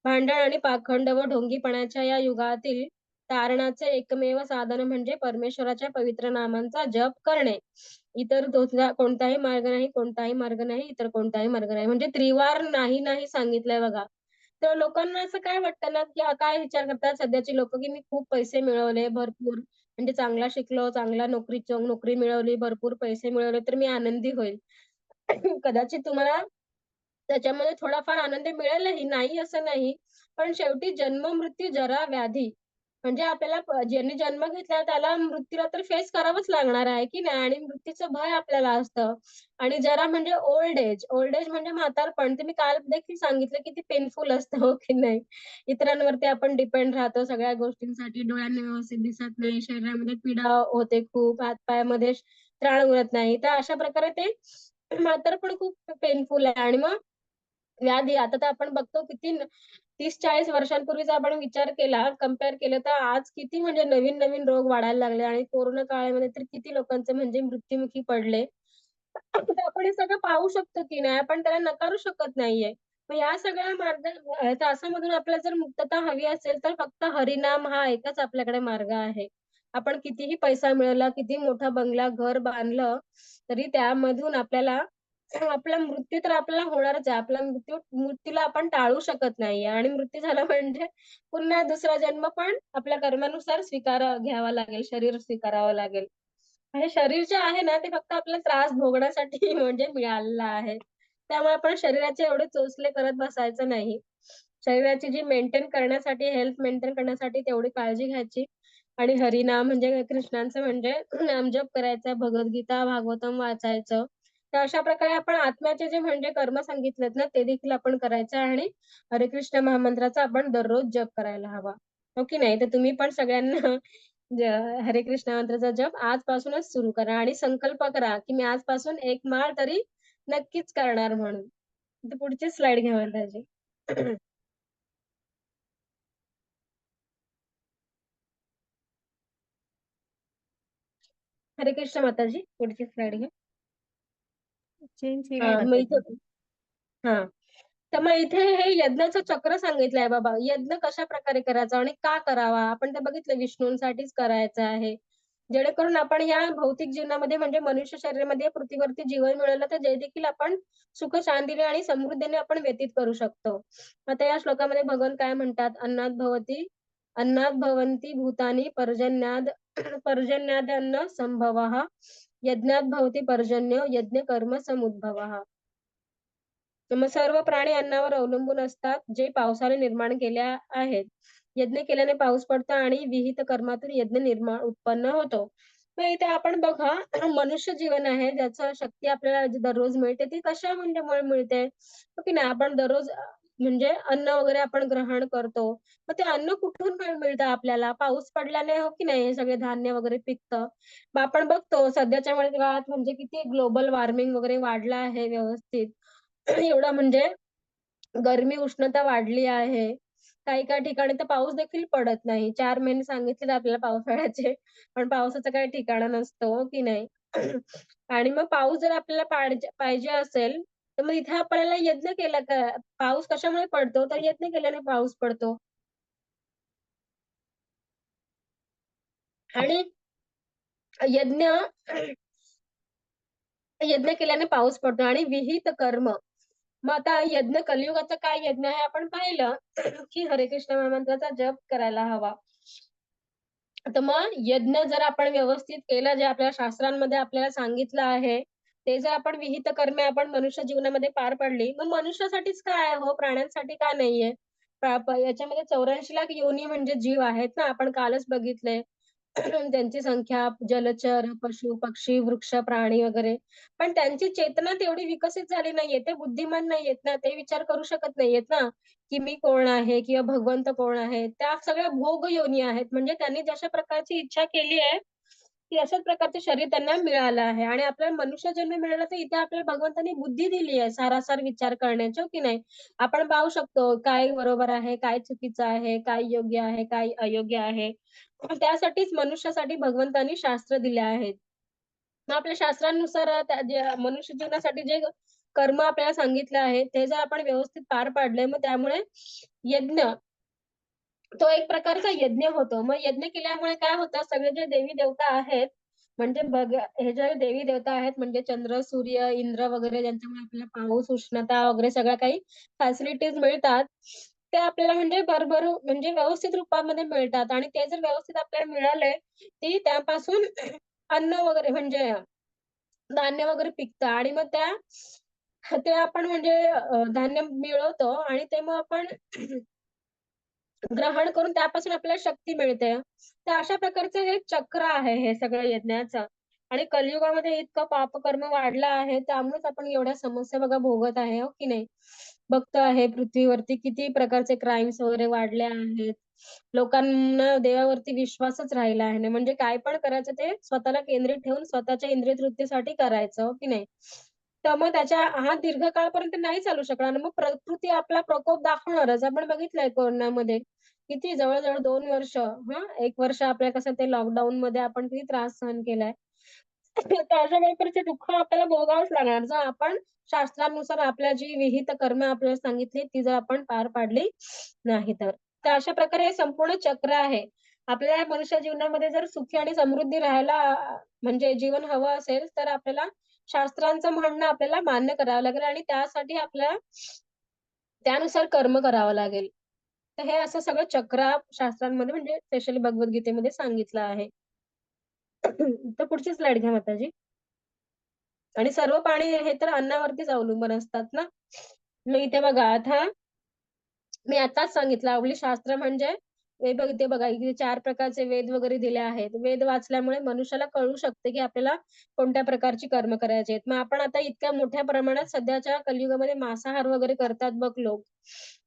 भांडण आणि पाखंड व ढोंगीपणाच्या या युगातील तारणाचे एकमेव साधन म्हणजे परमेश्वराच्या पवित्र नामांचा जप करणे. इतर दुसरा कोणताही मार्ग नाही, कोणताही मार्ग नाही, इतर कोणताही मार्ग नाही. म्हणजे त्रिवार नाही, नाही सांगितलंय बघा. तर लोकांना असं काय वाटतं ना, की काय विचार करतात सध्याची लोकं, की मी खूप पैसे मिळवले भरपूर, म्हणजे चांगला शिकलो, चांगला नोकरी मिळवली, भरपूर पैसे मिळवले, तर मी आनंदी होईल. कदाचित तुम्हाला त्याच्यामध्ये थोडाफार आनंद मिळेलही, नाही असं नाही. पण शेवटी जन्म, मृत्यू, जरा, व्याधी म्हणजे आपल्याला ज्याने जन्म घेतला त्याला मृत्यूला तर फेस करावंच लागणार आहे की नाही, आणि मृत्यूचं भय आपल्याला असतं. आणि जरा म्हणजे ओल्ड एज म्हणजे म्हातारपण. ते मी काल देखील सांगितलं किती पेनफुल असतं, हो की नाही? इतरांवरती आपण डिपेंड राहतो सगळ्या गोष्टींसाठी. डोळ्यांना व्यवस्थित दिसत नाही, शरीरामध्ये पीडा होते खूप, हातपायामध्ये त्राण उरत नाही. तर अशा प्रकारे ते म्हातारपण खूप पेनफुल आहे. आणि मग व्याधी आता तर आपण बघतो किती 30-40 वर्षांपूर्वीचा आपण विचार केला, कंपेअर केलं तर आज किती म्हणजे नवीन-नवीन रोग वाढायला लागले आणि कोरोना काळामध्ये तर किती लोकांचे म्हणजे मृत्युमुखी पडले. तर आपण हे सगळं पाहू शकतो की नाही, आपण त्याला नकारू शकत नाहीये. मग या सगळ्या त्रासामधून आपल्याला जर मुक्तता हवी असेल, तर फक्त हरिनाम हा एकच आपल्याकडे मार्ग आहे. आपण कितीही पैसा मिळवला, किती मोठा बंगला, घर बांधलं, तरी त्यामधून आपल्याला आपला मृत्यू तर आपल्याला होणारच आहे. आपला मृत्यूला आपण टाळू शकत नाहीये आणि मृत्यू झाला म्हणजे पुन्हा दुसरा जन्म पण आपल्या कर्मानुसार घ्यावा लागेल, शरीर स्वीकारावं लागेल. हे शरीर जे आहे ना, ते फक्त आपल्याला त्रास भोगण्यासाठी म्हणजे मिळालेलं आहे. त्यामुळे आपण शरीराचे एवढे चोचले करत बसायचं नाही. शरीराची जी मेंटेन करण्यासाठी, हेल्थ मेंटेन करण्यासाठी तेवढी काळजी घ्यायची आणि हरिनाम म्हणजे कृष्णांचं म्हणजे नामजप करायचा, भगवद्गीता, भागवतम वाचायचं. तर अशा प्रकारे आपण आत्म्याचे जे म्हणजे कर्म सांगितलेत ना, ते देखील आपण करायचं आणि हरे कृष्ण महामंत्राचा आपण दररोज जप करायला हवा. हो की नाही? तर तुम्ही पण सगळ्यांना ज हरे कृष्ण मंत्राचा जप आजपासूनच सुरू करा आणि संकल्प करा, की मी आजपासून 1 माळ तरी नक्कीच करणार म्हणून. तर पुढची स्लाईड घ्या माताजी. हरे कृष्ण माताजी, पुढची स्लाईड घ्या. चेंज केली हां, मग माताजी. इथे हां. तर मग इथे हे यज्ञाचं चक्र सांगितलंय बाबा. यज्ञ कशाप्रकारे करायचा आणि का करावा? आपण ते बघितलं विष्णूंसाठीच करायचा आहे. जेणेकरून आपण या भौतिक जीवनामध्ये म्हणजे मनुष्य शरीरामध्ये पृथ्वीवरती जीवन मिळवलं तर जे देखील आपण सुख शांतीने आणि समृद्धीने आपण व्यतीत करू शकतो. आता या श्लोकामध्ये भगवान काय म्हणतात? अन्नात् भवन्ति भूतानि पर्जन्याद् पर्जन्यादन्न संभवः यज्ञात् भवति पर्जन्यो यज्ञ कर्म समुद्भवः. तर मग सर्व प्राणी अन्नावर अवलंबून असतात, जे पावसाने निर्माण केल्या आहेत. यज्ञ केल्याने पाऊस पडतो आणि विहित कर्मातून यज्ञ निर्माण उत्पन्न होतो. मग इथे आपण बघा मनुष्य जीवन आहे, ज्याचं शक्ती आपल्याला जी दररोज मिळते, ती कशा म्हणजे मिळते? हो की नाही? आपण दररोज म्हणजे अन्न वगैरे आपण ग्रहण करतो. मग ते अन्न कुठून मिळतं आपल्याला? पाऊस पडल्याने हो की नाही? हे सगळे धान्य वगैरे पिकतं. मग आपण बघतो सध्याच्या काळात म्हणजे किती ग्लोबल वॉर्मिंग वगैरे वाढलं आहे व्यवस्थित. एवढं म्हणजे गरमी, उष्णता वाढली आहे. काही-काही ठिकाणी तर पाऊस देखील पडत नाही. 4 महिने सांगितलेत आपल्याला पावसाळ्याचे, पण पावसाचं काही ठिकाणं नसतं, हो की नाही? आणि मग पाऊस जर आपल्याला पाहिजे असेल, तर मग इथे आपल्याला यज्ञ केला का पाऊस कशामुळे पडतो? तर यज्ञ केल्याने पाऊस पडतो. आणि यज्ञ यज्ञ केल्याने पाऊस पडतो आणि विहित कर्म. मग आता यज्ञ कलियुगाचा काय यज्ञ आहे आपण पाहिलं, की हरे कृष्ण महामंत्राचा जप करायला हवा. तर मग यज्ञ जर आपण व्यवस्थित केला, जे आपल्या शास्त्रांमध्ये आपल्याला सांगितलं आहे, ते जर आपण विहित कर्मे आपण मनुष्य जीवनामध्ये पार पडली, मग मनुष्यासाठीच का आहे हो, प्राण्यांसाठी का नाहीये? याच्यामध्ये 84 लाख योनी म्हणजे जीव आहेत ना, आपण कालच बघितलंय. त्यांची संख्या जलचर, पशु, पक्षी, वृक्ष, प्राणी वगैरे. पण त्यांची चेतना तेवढी विकसित झाली नाहीये. ते बुद्धिमान नाहीयेत ना. ते विचार करू शकत नाहीयेत ना, की मी कोण आहे किंवा भगवंत कोण आहे. त्या सगळ्या भोग योनी आहेत. म्हणजे त्यांनी जशा प्रकारची इच्छा केली आहे, की अशाच प्रकारचं शरीर त्यांना मिळालं आहे. आणि आपल्याला मनुष्य जन्म मिळाला तर इथे आपल्याला भगवंतांनी बुद्धी दिली आहे सारासार विचार करण्याची, हो की नाही? आपण पाहू शकतो काय बरोबर आहे, काय चुकीचं आहे, काय योग्य आहे, काय अयोग्य आहे. त्यासाठीच मनुष्यासाठी भगवंतांनी शास्त्र दिले आहेत. मग आपल्या शास्त्रानुसार त्या जे मनुष्य जीवनासाठी जे कर्म आपल्याला सांगितलं आहे, ते जर आपण व्यवस्थित पार पाडले, मग त्यामुळे यज्ञ तो एक प्रकारचा यज्ञ होतो. मग यज्ञ केल्यामुळे काय होतं, सगळे जे देवी-देवता आहेत, म्हणजे हे जे देवी-देवता आहेत म्हणजे चंद्र, सूर्य, इंद्र वगैरे ज्यांच्यामुळे आपल्याला पाऊस, उष्णता वगैरे सगळ्या काही फॅसिलिटीज मिळतात. ते आपल्याला म्हणजे भरभरून म्हणजे व्यवस्थित रूपामध्ये मिळतात आणि ते जर व्यवस्थित आपल्याला मिळाले, की त्यापासून अन्न वगैरे म्हणजे धान्य वगैरे पिकतं आणि मग ते आपण म्हणजे धान्य मिळवतो आणि ते मग आपण ग्रहण करून त्यापासून आपल्याला शक्ती मिळते. तर अशा प्रकारचं हे चक्र आहे हे सगळं यज्ञाचं. आणि कलियुगामध्ये इतकं पापकर्म वाढलं आहे, त्यामुळेच आपण एवढ्या समस्या बघा भोगत आहे, हो की नाही? बघतो आहे पृथ्वीवरती किती प्रकारचे क्राईम्स वगैरे वाढले आहेत. लोकांना देवावरती विश्वासच राहिला आहे नाही. म्हणजे काय पण करायचं ते स्वतःला केंद्रित ठेवून स्वतःच्या इंद्रिय तृप्तीसाठी करायचं, हो की नाही? तर मग त्याच्या हा दीर्घकाळपर्यंत नाही चालू शकणार आणि मग प्रकृती आपला प्रकोप दाखवणारच. आपण बघितलंय कोरोनामध्ये किती जवळ-जवळ 2 वर्ष 1 वर्ष आपल्याला कसं ते लॉकडाऊनमध्ये आपण किती त्रास सहन केलाय. तर अशा प्रकारचे दुःख आपल्याला भोगावंच लागणार. जर आपण शास्त्रानुसार आपल्या जी विहित कर्म आपल्याला सांगितली ती जर आपण पार पाडली नाही तर. तर अशा प्रकारे हे संपूर्ण चक्र आहे. आपल्या मनुष्य जीवनामध्ये जर सुखी आणि समृद्धी राहायला म्हणजे जीवन हवं असेल, तर आपल्याला शास्त्रांचं म्हणणं आपल्याला मान्य करावं लागेल आणि त्यासाठी आपल्याला त्यानुसार कर्म करावं लागेल. तर हे असं सगळं चक्र शास्त्रांमध्ये म्हणजे स्पेशली भगवद्गीतेमध्ये सांगितलं आहे. तर पुढची स्लाईड घ्या माताजी. आणि सर्व प्राणी हे तर अन्नावरतीच अवलंबून असतात ना. मग इथे बघा आता मी आताच सांगितलं आपली शास्त्र म्हणजे हे बघ ते बघा इथे 4 प्रकारचे वेद वगैरे दिले आहेत. वेद वाचल्यामुळे मनुष्याला कळू शकते, की आपल्याला कोणत्या प्रकारची कर्म करायची आहेत. मग आपण आता इतक्या मोठ्या प्रमाणात सध्याच्या कलियुगामध्ये मांसाहार वगैरे करतात बघ लोक,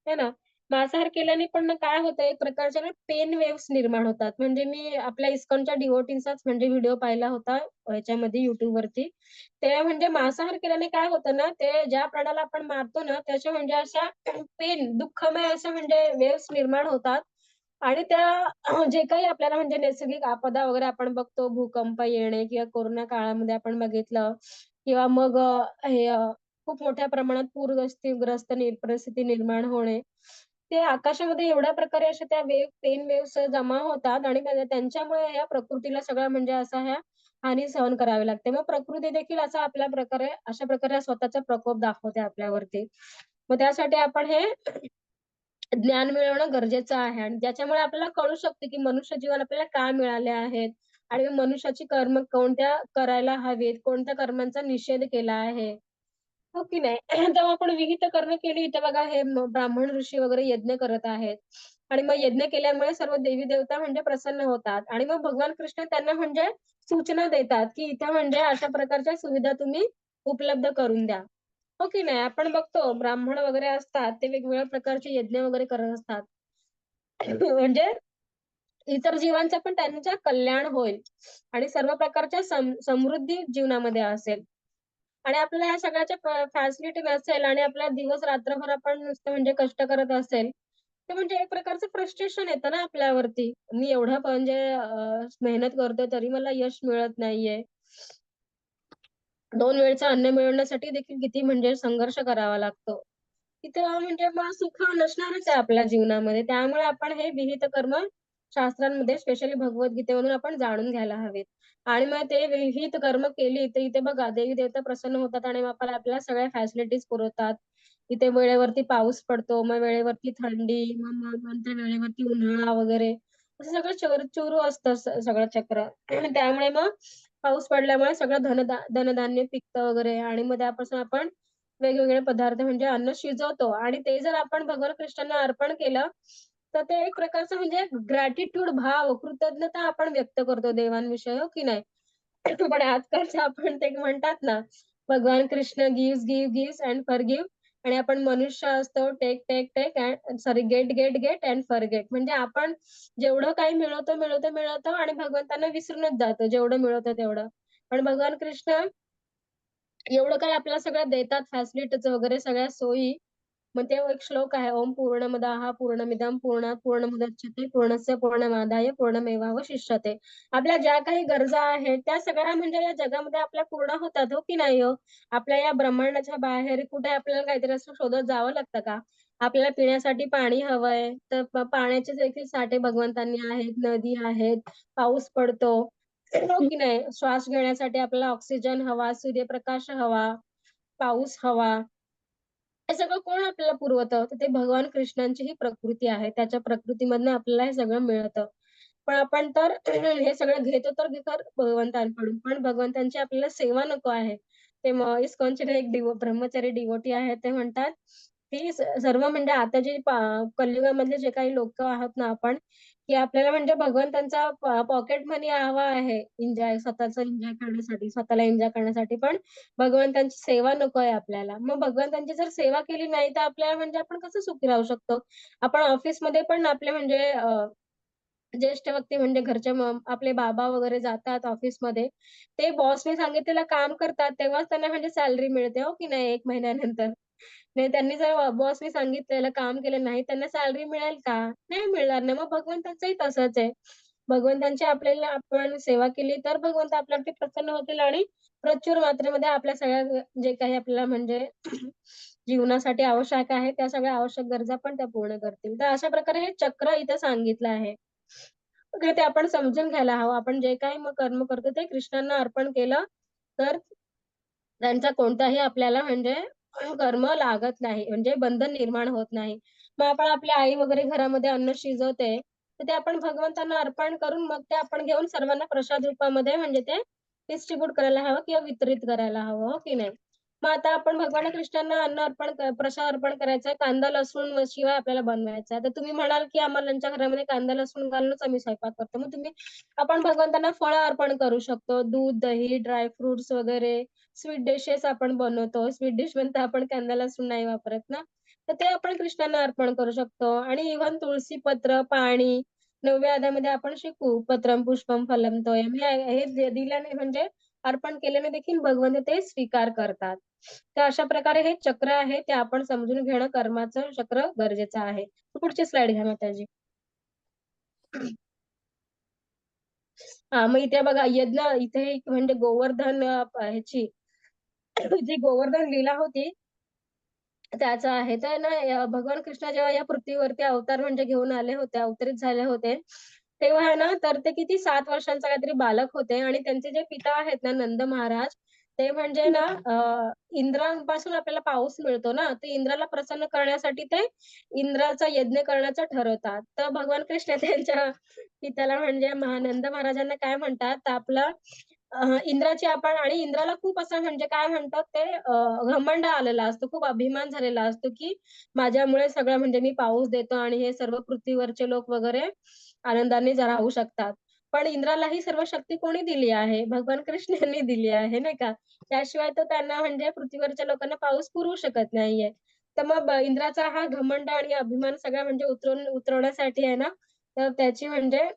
है ना? मांसाहार केल्याने पण ना काय होतं एक प्रकारच्या ना पेन वेव्हज निर्माण होतात. म्हणजे मी आपल्या इस्कॉनच्या डिव्होटींचाच म्हणजे व्हिडिओ पाहिला होता ह्याच्यामध्ये YouTubeवरती. ते म्हणजे मांसाहार केल्याने काय होतं ना, ते ज्या प्राण्याला आपण मारतो ना, त्याच्या म्हणजे अशा पेन, दुःखमय असं म्हणजे वेव्हज निर्माण होतात आणि त्या जे काही आपल्याला म्हणजे नैसर्गिक आपदा वगैरे आपण बघतो, भूकंप येणे किंवा कोरोना काळामध्ये आपण बघितलं किंवा मग खूप मोठ्या प्रमाणात पूरग्रस्त परिस्थिती निर्माण होणे. ते आकाशामध्ये एवढ्या प्रकारे अशा त्या पेन वेव्हज जमा होतात आणि त्यांच्यामुळे या प्रकृतीला सगळं म्हणजे असा ह्या हानी सहन करावी लागते. मग प्रकृती देखील असा आपल्या प्रकारे अशा प्रकारे स्वतःचा प्रकोप दाखवते आपल्यावरती. मग त्यासाठी आपण हे ज्ञान मिळवणं गरजेचं आहे आणि ज्याच्यामुळे आपल्याला कळू शकते, की मनुष्य जीवन आपल्याला का मिळाले आहेत आणि मनुष्याची कर्म कोणत्या करायला हवेत, कोणत्या कर्मांचा निषेध केला आहे. हो की नाही? तेव्हा आपण विहित कर्म केली तर बघा हे ब्राह्मण ऋषी वगैरे यज्ञ करत आहेत. आणि मग यज्ञ केल्यामुळे सर्व देवी-देवता म्हणजे प्रसन्न होतात आणि मग भगवान कृष्ण त्यांना म्हणजे सूचना देतात, की इथे म्हणजे अशा प्रकारच्या सुविधा तुम्ही उपलब्ध करून द्या. हो की नाही? आपण बघतो ब्राह्मण वगैरे असतात, ते वेगवेगळ्या प्रकारचे यज्ञ वगैरे करत असतात. म्हणजे इतर जीवांचं पण त्यांच्या कल्याण होईल आणि सर्व प्रकारच्या समृद्धी जीवनामध्ये असेल. आणि आपल्याला ह्या सगळ्याच्या फॅसिलिटी नसेल आणि आपला दिवस रात्रभर आपण नुसतं म्हणजे कष्ट करत असेल, तर म्हणजे एक प्रकारचं फ्रस्ट्रेशन येतं ना आपल्यावरती. मी एवढं म्हणजे मेहनत करतोय तरी मला यश मिळत नाहीये. 2 वेळचं अन्न मिळवण्यासाठी देखील किती म्हणजे संघर्ष करावा लागतो. तिथं म्हणजे मग सुख नसणारच आहे आपल्या जीवनामध्ये. त्यामुळे आपण हे विहित कर्म शास्त्रांमध्ये स्पेशली भगवद्गीतेवरून आपण जाणून घ्यायला हवेत. आणि मग ते विहित कर्म केली तर इथे बघा देवी-देवता प्रसन्न होतात आणि मग आपल्याला सगळ्या फॅसिलिटीज पुरवतात. इथे वेळेवरती पाऊस पडतो, मग वेळेवरती थंडी, मग नंतर वेळेवरती उन्हाळा वगैरे. असं सगळं चोरू असतं सगळं चक्र. त्यामुळे मग पाऊस पडल्यामुळे सगळं धनधान्य पिकतं वगैरे आणि मग त्यापासून आपण वेगवेगळे पदार्थ म्हणजे अन्न शिजवतो आणि ते जर आपण भगवान कृष्णांना अर्पण केलं, तर ते एक प्रकारचं म्हणजे ग्रॅटिट्यूड भाव, कृतज्ञता आपण व्यक्त करतो देवांविषयी, हो की नाही? पण आजकालचं आपण ते म्हणतात ना, भगवान कृष्ण गिव्हज अँड फॉरगिव्ह आणि आपण मनुष्य असतो take and sorry get and forget. म्हणजे आपण जेवढं काही मिळवतो आणि भगवंतांना विसरूनच जातो, जेवढं मिळवतं तेवढं. पण भगवान कृष्ण एवढं काही आपल्याला सगळं देतात फॅसिलिटीज वगैरे सगळ्या सोयी. मग ते एक श्लोक आहे, ओम पूर्णमदः पूर्णमिदं पूर्णात् पूर्णमुदच्यते पूर्णस्य पूर्णमादाय पूर्णमेवावशिष्यते. आपल्या ज्या काही गरजा आहेत, त्या सगळ्या म्हणजे या जगामध्ये आपल्या पूर्ण होतात, हो की नाही हो? आपल्या या ब्रह्मांडाच्या बाहेर कुठे आपल्याला काहीतरी असं शोधत जावं लागतं का? आपल्याला पिण्यासाठी पाणी हवंय, तर पाण्याचे देखील साठे भगवंतांनी आहेत, नदी आहेत, पाऊस पडतो. हो की नाही? श्वास घेण्यासाठी आपल्याला ऑक्सिजन हवा, सूर्यप्रकाश हवा, पाऊस हवा. हे सगळं कोण आपल्याला पुरवतं? तर ते भगवान कृष्णांची ही प्रकृती आहे. त्याच्या प्रकृतीमधनं आपल्याला हे सगळं मिळतं. पण आपण तर हे सगळं घेतो तर भगवंतांकडून. पण भगवंतांची आपल्याला सेवा नको आहे. ते इस्कॉनचे एक ब्रह्मचारी डिव्होटी आहेत. ते म्हणतात, ती सर्व म्हणजे आता जे कलियुगामधले जे काही लोकं आहोत ना आपण, की आपल्याला म्हणजे भगवंतांचा पॉकेट मनी हवा आहे स्वतःचं एन्जॉय करण्यासाठी, स्वतःला एन्जॉय करण्यासाठी. पण भगवंतांची सेवा नको आहे आपल्याला. मग भगवंतांची जर सेवा केली नाही, तर आपल्याला म्हणजे आपण कसं सुखी राहू शकतो? आपण ऑफिसमध्ये पण आपले म्हणजे ज्येष्ठ व्यक्ती म्हणजे घरचे आपले बाबा वगैरे जातात ऑफिसमध्ये. ते बॉसने सांगितलेलं काम करतात, तेव्हाच त्यांना म्हणजे सॅलरी मिळते, हो की नाही 1 महिन्यानंतर. नाही त्यांनी जर बॉसने सांगितलेलं काम केलं नाही, त्यांना सॅलरी मिळेल का? नाही मिळणार ना. मग भगवंताचंही तसंच आहे. भगवंतांची आपल्याला आपण सेवा केली, तर भगवंत आपल्यावरती प्रसन्न होतील आणि प्रचुर मात्रेमध्ये आपल्या सगळ्या जे काही आपल्याला म्हणजे जीवनासाठी आवश्यक आहे, त्या सगळ्या आवश्यक गरजा पण त्या पूर्ण करतील. तर अशा प्रकारे हे चक्र इथं सांगितलं आहे. तर ते आपण समजून घ्यायला हवं. आपण जे काही मग कर्म करतो ते कृष्णांना अर्पण केलं, तर त्यांचा कोणताही आपल्याला म्हणजे कर्म लागत नाही, म्हणजे बंधन निर्माण होत नाही. मग आपण आपली आई वगैरे घरामध्ये अन्न शिजवते, तर ते आपण भगवंतांना अर्पण करून मग ते आपण घेऊन सर्वांना प्रसाद रूपामध्ये म्हणजे ते डिस्ट्रिब्यूट करायला हवं किंवा वितरित करायला हवं, हो की नाही? मग आता आपण भगवान कृष्णांना अन्न अर्पण प्रसाद अर्पण करायचा कांदा लसूण शिवाय आपल्याला बनवायचा आहे. तर तुम्ही म्हणाल, की आम्हाला आमच्या घरामध्ये कांदा लसूण घालूनच आम्ही स्वयंपाक करतो. मग आपण भगवंतांना फळं अर्पण करू शकतो. दूध, दही, ड्राय फ्रुट्स वगैरे स्वीट डिशेस आपण बनवतो. स्वीट डिश म्हणता आपण कांदा लसूण नाही वापरत ना. तर ते आपण कृष्णांना अर्पण करू शकतो आणि इव्हन तुळशी पत्र, पाणी, नैवेद्यामध्ये आपण शिकू पत्रम पुष्पम फलम तोयम हे दिल्याने म्हणजे अर्पण केल्याने देखील भगवंत ते स्वीकार करतात. तर अशा प्रकारे हे चक्र आहे ते आपण समजून घेणं कर्माचं चक्र गरजेचं आहे. पुढची स्लाईड घ्या माताजी. हां, मग इथे बघा यज्ञ इथे एक म्हणजे गोवर्धन ह्याची जी गोवर्धन लीला होती त्याचं आहे. तर ना भगवान कृष्ण जेव्हा या पृथ्वीवरती अवतार म्हणजे घेऊन आले होते, अवतरित झाले होते, तेव्हा आहे ना, तर ते किती 7 वर्षांचा काहीतरी बालक होते आणि त्यांचे जे पिता आहेत ना, नंद महाराज, ते म्हणजे ना इंद्रापासून आपल्याला पाऊस मिळतो ना, तर इंद्राला प्रसन्न करण्यासाठी ते इंद्राचा यज्ञ करण्याचं ठरवतात. तर भगवान कृष्ण त्यांच्या पित्याला म्हणजे नंद महाराजांना काय म्हणतात, तर आपलं इंद्राची आपण आणि इंद्राला खूप असं म्हणजे काय म्हणतात ते घमंड आलेला असतो, खूप अभिमान झालेला असतो, की माझ्यामुळे सगळं म्हणजे मी पाऊस देतो आणि हे सर्व पृथ्वीवरचे लोक वगैरे आनंदाने राहू शकतात. पण इंद्राला ही सर्व शक्ती कोणी दिली आहे? भगवान कृष्णांनी दिली आहे, नाही का? त्याशिवाय तो त्यांना म्हणजे पृथ्वीवरच्या लोकांना पाऊस पुरवू शकत नाहीये. तर मग इंद्राचा हा घमंड आणि अभिमान सगळा म्हणजे उतरवण्यासाठी आहे ना, तर त्याची म्हणजे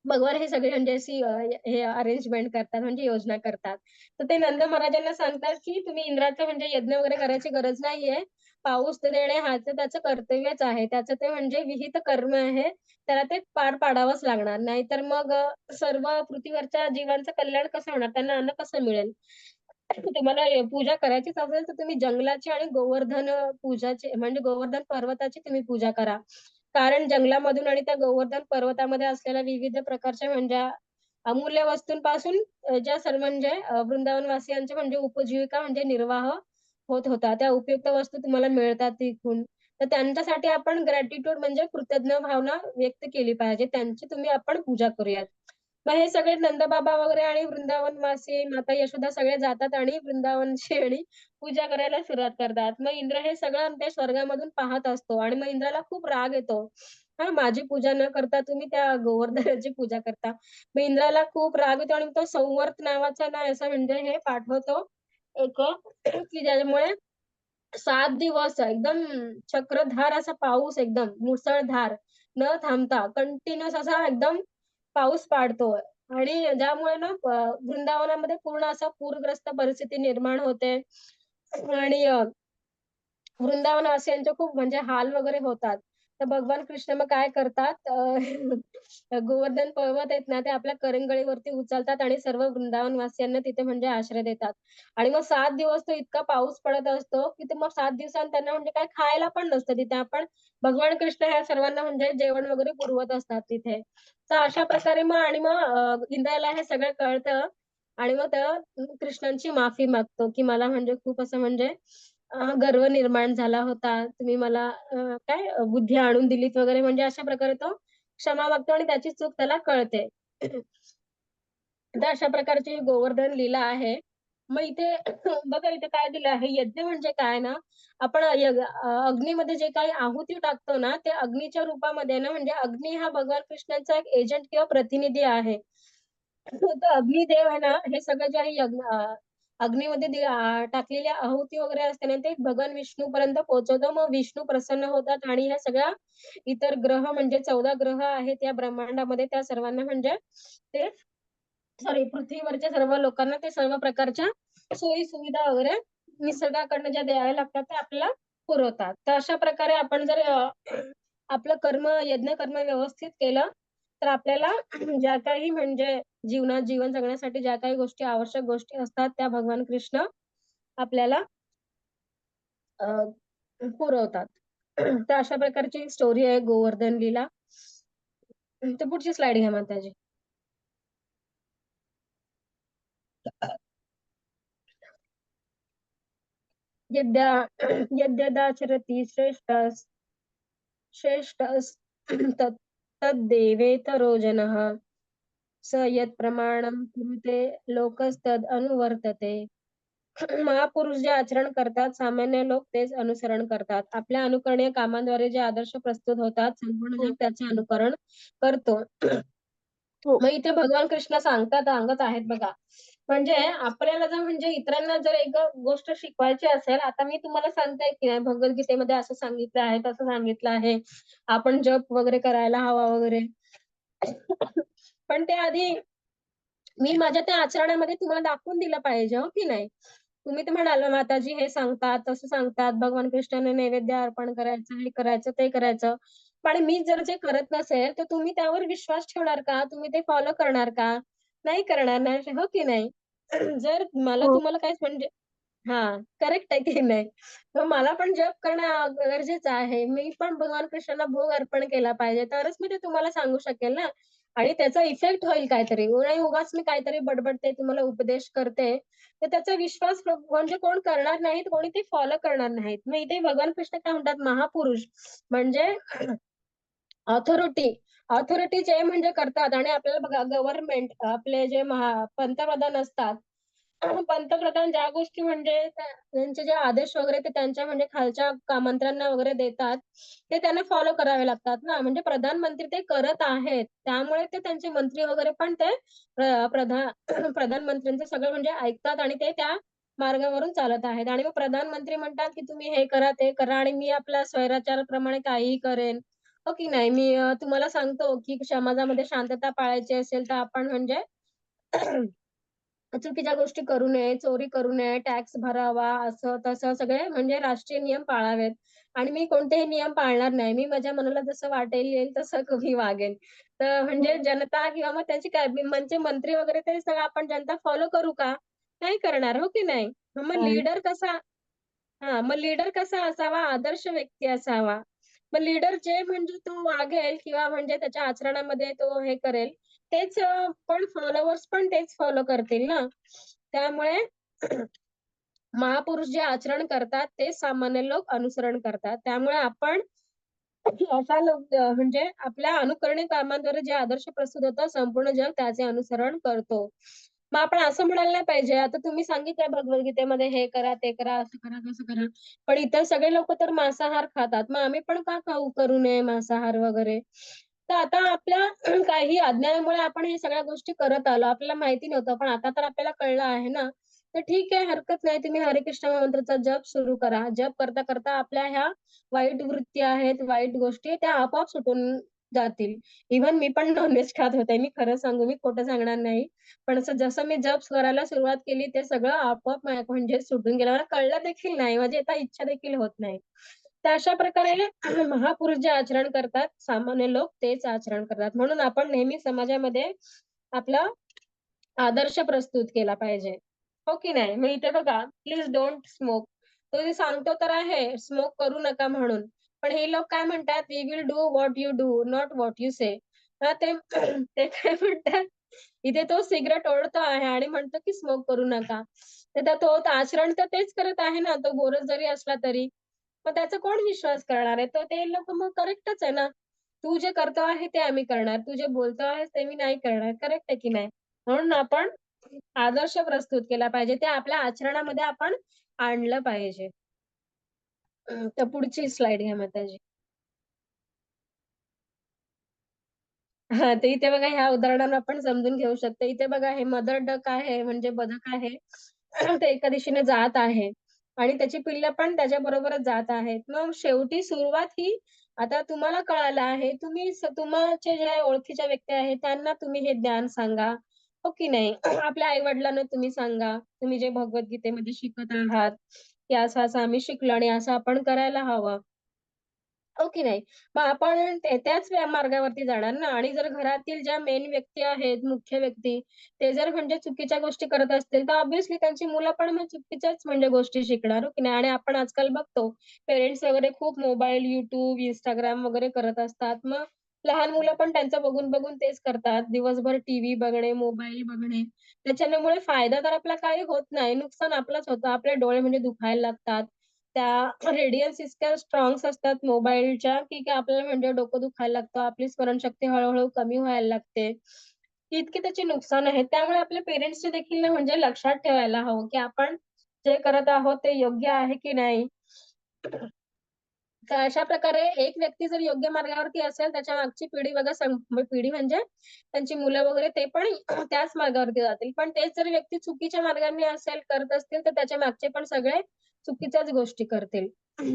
भगवान हे सगळे म्हणजे अशी हे अरेंजमेंट करतात म्हणजे योजना करतात. तर ते नंद महाराजांना सांगतात, की तुम्ही इंद्राचं म्हणजे यज्ञ वगैरे करायची गरज नाहीये. पाऊस देणे हा तर त्याचं कर्तव्यच आहे. त्याचं ते म्हणजे विहित कर्म आहे. त्याला ते पार पाडावंच लागणार. नाहीतर मग सर्व पृथ्वीवरच्या जीवांचं कल्याण कसं होणार? त्यांना अन्न कसं मिळेल? तुम्हाला पूजा करायचीच असेल तर तुम्ही जंगलाची आणि गोवर्धन पूजाची म्हणजे गोवर्धन पर्वताची तुम्ही पूजा करा. कारण जंगलामधून आणि त्या गोवर्धन पर्वतामध्ये असलेल्या विविध प्रकारच्या म्हणजे अमूल्य वस्तूंपासून ज्या सर्व म्हणजे वृंदावनवासियांची म्हणजे उपजीविका म्हणजे निर्वाह होत होता. त्या उपयुक्त वस्तू तुम्हाला मिळतात तिथून. तर त्यांच्यासाठी आपण ग्रॅटिट्यूड म्हणजे कृतज्ञ भावना व्यक्त केली पाहिजे. त्यांची आपण पूजा करूयात. मग हे सगळे नंदबाबा वगैरे आणि वृंदावनवासी, माता यशोदा सगळे जातात आणि वृंदावनची आणि पूजा करायला सुरुवात करतात. मग इंद्र हे सगळं ते स्वर्गामधून पाहत असतो आणि मग इंद्राला खूप राग येतो. हां, माझी पूजा न करता तुम्ही त्या गोवर्धनाची पूजा करता. मग इंद्राला खूप राग येतो आणि तो संवर्त नावाचा ना असं म्हणजे हे पाठवतो एक की ज्याच्यामुळे 7 दिवस एकदम चक्रधार असा पाऊस एकदम मुसळधार न थांबता कंटिन्यूअस असा एकदम पाऊस पाडतो आणि ज्यामुळे ना वृंदावनामध्ये पूर्ण असा पूरग्रस्त परिस्थिती निर्माण होते आणि वृंदावनवासियांचे खूप म्हणजे हाल वगैरे होतात. तर भगवान कृष्ण मग काय करतात गोवर्धन पर्वत आहेत ना, ते आपल्या करंगळीवरती उचलतात आणि सर्व वृंदावनवासियांना तिथे म्हणजे आश्रय देतात. आणि मग 7 दिवस तो इतका पाऊस पडत असतो, की ते मग 7 दिवसांनी त्यांना म्हणजे काही खायला पण नसतं तिथे. आपण भगवान कृष्ण ह्या सर्वांना म्हणजे जेवण वगैरे पुरवत असतात तिथे. तर अशा प्रकारे मग इंद्राला हे सगळं कळतं आणि मग कृष्णांची माफी मागतो, की मला म्हणजे खूप असं म्हणजे गर्व निर्माण झाला होता. तुम्ही मला बुद्धी आणून दिलीत वगैरे म्हणजे अशा प्रकारे तो क्षमा मागतो आणि त्याची चूक त्याला कळते. तर अशा प्रकारची गोवर्धन लीला आहे. मग इथे बघा इथे काय दिलं आहे, यज्ञ म्हणजे काय ना, आपण अग्नीमध्ये जे काही आहुती टाकतो ना, ते अग्नीच्या रूपामध्ये ना, म्हणजे अग्नी हा भगवान कृष्णाचा एक एजंट किंवा प्रतिनिधी आहे. तर अग्निदेव आहे ना, हे सगळं जे आहे अग्नीमध्ये टाकलेल्या आहुती वगैरे असते ना, ते भगवान विष्णूपर्यंत पोहोचवतो. मग विष्णू प्रसन्न होतात आणि ह्या सगळ्या इतर ग्रह म्हणजे 14 ग्रह आहेत या ब्रह्मांडामध्ये, त्या सर्वांना म्हणजे ते सॉरी पृथ्वीवरच्या सर्व लोकांना ते सर्व प्रकारच्या सोयी-सुविधा वगैरे निसर्गाकडनं ज्या द्यायला लागतात त्या आपल्याला पुरवतात. तर अशा प्रकारे आपण जर आपलं यज्ञ कर्म व्यवस्थित केलं, तर आपल्याला ज्या काही म्हणजे जीवनात जीवन जगण्यासाठी ज्या काही गोष्टी आवश्यक गोष्टी असतात, त्या भगवान कृष्ण आपल्याला अ, पुरवतात. तर अशा प्रकारची स्टोरी आहे गोवर्धन लीला. तर पुढची स्लाईड घ्या माताजी. यद्या यद्यदाचरति श्रेष्ठस् तद्देवेतरो जनः स यत्प्रमाणं कुरुते लोकस्तद् अनुवर्तते. महापुरुष जे आचरण करतात सामान्य लोक तेच अनुसरण करतात. आपल्या अनुकरणीय कामांद्वारे जे आदर्श प्रस्तुत होतात संपूर्ण जग त्याचे अनुकरण करतो. हो. मग इथे भगवान कृष्ण सांगत आहेत बघा. म्हणजे आपल्याला जर म्हणजे इतरांना जर एक गोष्ट शिकवायची असेल, आता मी तुम्हाला सांगते की नाही भगवद्गीतेमध्ये असं सांगितलं आहे, तसं सांगितलं आहे. आपण जप वगैरे करायला हवा वगैरे. पण ते आधी मी माझ्या त्या आचरणामध्ये तुम्हाला दाखवून दिलं पाहिजे, हो की नाही? तुम्ही तर म्हणाल माताजी हे सांगतात, तसं सांगतात, भगवान कृष्णाने नैवेद्य अर्पण करायचं, हे करायचं, ते करायचं. पण मी जर जे करत नसेल, तर तुम्ही त्यावर विश्वास ठेवणार का? तुम्ही ते फॉलो करणार का? नाही करणार ना, हो की नाही? जर मला हो. तुम्हाला काहीच म्हणजे करेक्ट आहे की नाही? मग मला पण जप करणं गरजेचं आहे. मी पण भगवान कृष्णाला भोग अर्पण केला पाहिजे, तरच मी ते तुम्हाला सांगू शकेल ना. आणि त्याचा इफेक्ट होईल काहीतरी. नाही उगाच मी काहीतरी बडबडते, तुम्हाला उपदेश करते, तर त्याचा विश्वास म्हणजे कोण करणार नाहीत, कोणी ते फॉलो करणार नाहीत. मग इथे भगवान कृष्ण काय म्हणतात, महापुरुष म्हणजे ऑथॉरिटी ऑथॉरिटी जे म्हणजे करतात आणि आपल्याला बघा गव्हर्नमेंट आपले जे पंतप्रधान असतात, पंतप्रधान ज्या गोष्टी म्हणजे त्यांचे जे आदेश वगैरे ते त्यांच्या म्हणजे खालच्या मंत्र्यांना वगैरे देतात, ते त्यांना फॉलो करावे लागतात ना. म्हणजे प्रधानमंत्री ते करत आहेत. त्यामुळे ते त्यांचे मंत्री वगैरे पण ते प्रधान प्रधानमंत्र्यांचं सगळं म्हणजे ऐकतात आणि ते त्या मार्गावरून चालत आहेत. आणि मग प्रधानमंत्री म्हणतात, की तुम्ही हे करा, ते करा आणि मी आपल्या स्वैराचाराप्रमाणे काहीही करेन. हो की नाही? मी तुम्हाला सांगतो, की समाजामध्ये शांतता पाळायची असेल तर आपण म्हणजे चुकीच्या गोष्टी करू नये, चोरी करू नये, टॅक्स भरावा, असं तसं सगळे म्हणजे राष्ट्रीय नियम पाळावेत. आणि मी कोणतेही नियम पाळणार नाही. मी माझ्या मनाला जसं वाटेल येईल तसं मी वागेन. तर म्हणजे जनता किंवा मग त्यांची काय म्हणजे मंत्री वगैरे ते सगळं आपण जनता फॉलो करू का? नाही करणार, हो की नाही? मग नाही. लीडर कसा असावा? आदर्श व्यक्ती असावा. मग लीडर जे म्हणजे तो वागेल किंवा म्हणजे त्याच्या आचरणामध्ये तो हे करेल, तेच पण फॉलोवर्स पण तेच फॉलो करतील ना. त्यामुळे महापुरुष जे आचरण करतात, ते सामान्य लोक अनुसरण करतात. त्यामुळे आपण अशा म्हणजे आपल्या अनुकरणीय कामांद्वारे जे आदर्श प्रस्तुत होतात, संपूर्ण जग त्याचे अनुसरण करतो. मग आपण असं म्हणायला नाही पाहिजे, आता तुम्ही सांगितलंय भगवद्गीतेमध्ये हे करा, ते करा, असं करा, तसं करा. पण इतर सगळे लोकं तर मांसाहार खातात. मग आम्ही पण का करू नये मांसाहार वगैरे? तर आता आपल्या काही अज्ञानामुळे आपण हे सगळ्या गोष्टी करत आलो. आपल्याला माहिती नव्हतं, पण आता तर आपल्याला कळलं आहे ना. तर ठीक आहे, हरकत नाही. तुम्ही हरे कृष्ण मंत्राचा जप सुरू करा. जप करता-करता आपल्या ह्या वाईट वृत्ती आहेत, वाईट गोष्टी त्या आपोआप सुटून जातील. इव्हन मी पण नॉन-व्हेज खात होते. मी खरं सांगू, मी खोटं सांगणार नाही. पण असं जसं मी जप करायला सुरुवात केली, ते सगळं आपोआप माझ्या म्हणजे सुटून गेलं. मला कळलं देखील नाही. माझी आता इच्छा देखील होत नाही. तर अशा प्रकारे महापुरुष जे आचरण करतात, सामान्य लोक तेच आचरण करतात. म्हणून आपण नेहमी समाजामध्ये आपला आदर्श प्रस्तुत केला पाहिजे. हो की नाही? मग इथे बघा, प्लीज डोंट स्मोक. तो जे सांगतो तर आहे, स्मोक करू नका म्हणून. पण हे लोक काय म्हणतात, "we will do what you do, not what you say." ते ते काय म्हणतात, इथे तो सिगारेट ओढतो आहे आणि म्हणतो की स्मोक करू नका. तर तो आचरण तर तेच करत आहे ना, तो गोरज जरी असला तरी. मग त्याचा कोण विश्वास करणार आहे? तर ते लोकं मग करेक्टच आहे ना. तू जे करतो आहे ते आम्ही करणार. तू जे बोलतो आहेस ते मी नाही करणार. करेक्ट आहे की नाही? म्हणून आपण आदर्श प्रस्तुत केला पाहिजे. ते आपल्या आचरणामध्ये आपण आणलं पाहिजे. तर पुढची स्लाईड घ्या माताजी. हां, तर इथे बघा ह्या उदाहरणावरून आपण समजून घेऊ शकतो. इथे बघा हे मदर डक आहे म्हणजे बदक आहे. ते एका दिशेने जात आहे आणि त्याची पिल्लं पण त्याच्याबरोबरच जात आहेत. मग शेवटी सुरुवात ही आता तुम्हाला कळालं आहे. तुम्ही तुमचे जे ओळखीच्या व्यक्ती आहेत त्यांना तुम्ही हे ज्ञान सांगा. हो की नाही? आपल्या आई-वडिलांना तुम्ही सांगा. तुम्ही जे भगवद्गीतेमध्ये शिकत आहात, की असं-असं आम्ही शिकलो आणि असं आपण करायला हवं. हो की नाही? मग आपण त्याच मार्गावरती जाणार ना आणि जर घरातील ज्या मेन व्यक्ती आहेत, मुख्य व्यक्ती, ते जर म्हणजे चुकीच्या गोष्टी करत असतील, तर ऑब्व्हियसली त्यांची मुलं पण मग चुकीच्याच म्हणजे गोष्टी शिकणार, हो की नाही? आणि आपण आजकाल बघतो पेरेंट्स वगैरे खूप मोबाईल, YouTube, Instagram वगैरे करत असतात. मग लहान मुलं पण त्यांचं बघून-बघून तेच करतात. दिवसभर टीव्ही बघणे, मोबाईल बघणे. त्याच्यामुळे फायदा तर आपला काही होत नाही, नुकसान आपलंच होतं. आपले डोळे म्हणजे दुखायला लागतात. त्या रेडियन्स इतक्या स्ट्राँग असतात मोबाईलच्या, की आपल्याला म्हणजे डोकं दुखायला लागतं. आपली स्मरणशक्ती हळू-हळू कमी व्हायला लागते. इतकी त्याची नुकसान आहेत. त्यामुळे आपल्या पेरेंट्सचे देखील ना म्हणजे लक्षात ठेवायला हवं, की आपण जे करत आहोत ते योग्य आहे की नाही. तर अशा प्रकारे एक व्यक्ती जर योग्य मार्गावरती असेल, त्याच्या मागची पिढी बघा पिढी म्हणजे त्यांची मुलं वगैरे ते पण त्याच मार्गावरती जातील. पण तेच जर व्यक्ती चुकीच्या मार्गाने असेल, करत असतील, तर त्याच्या मागचे पण सगळे चुकीच्याच गोष्टी करतील.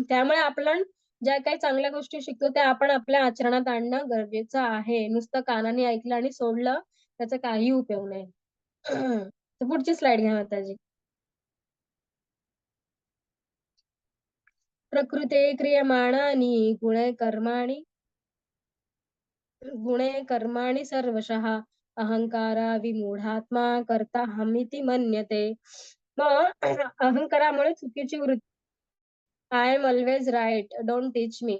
त्यामुळे आपण ज्या काही चांगल्या गोष्टी शिकतो, त्या आपण आपल्या आचरणात आणणं गरजेचं आहे. नुसतं कानाने ऐकलं आणि सोडलं, त्याचा काही उपयोग नाही. तर पुढची स्लाईड घ्या माताजी. प्रकृते क्रियमाणानि गुणे कर्माणि गुणे कर्माणि सर्वशः अहंकारा विमूढात्मा कर्ताहमिति मन्यते. मग अहंकारामुळे चुकीची वृत्ती I am always right, don't teach me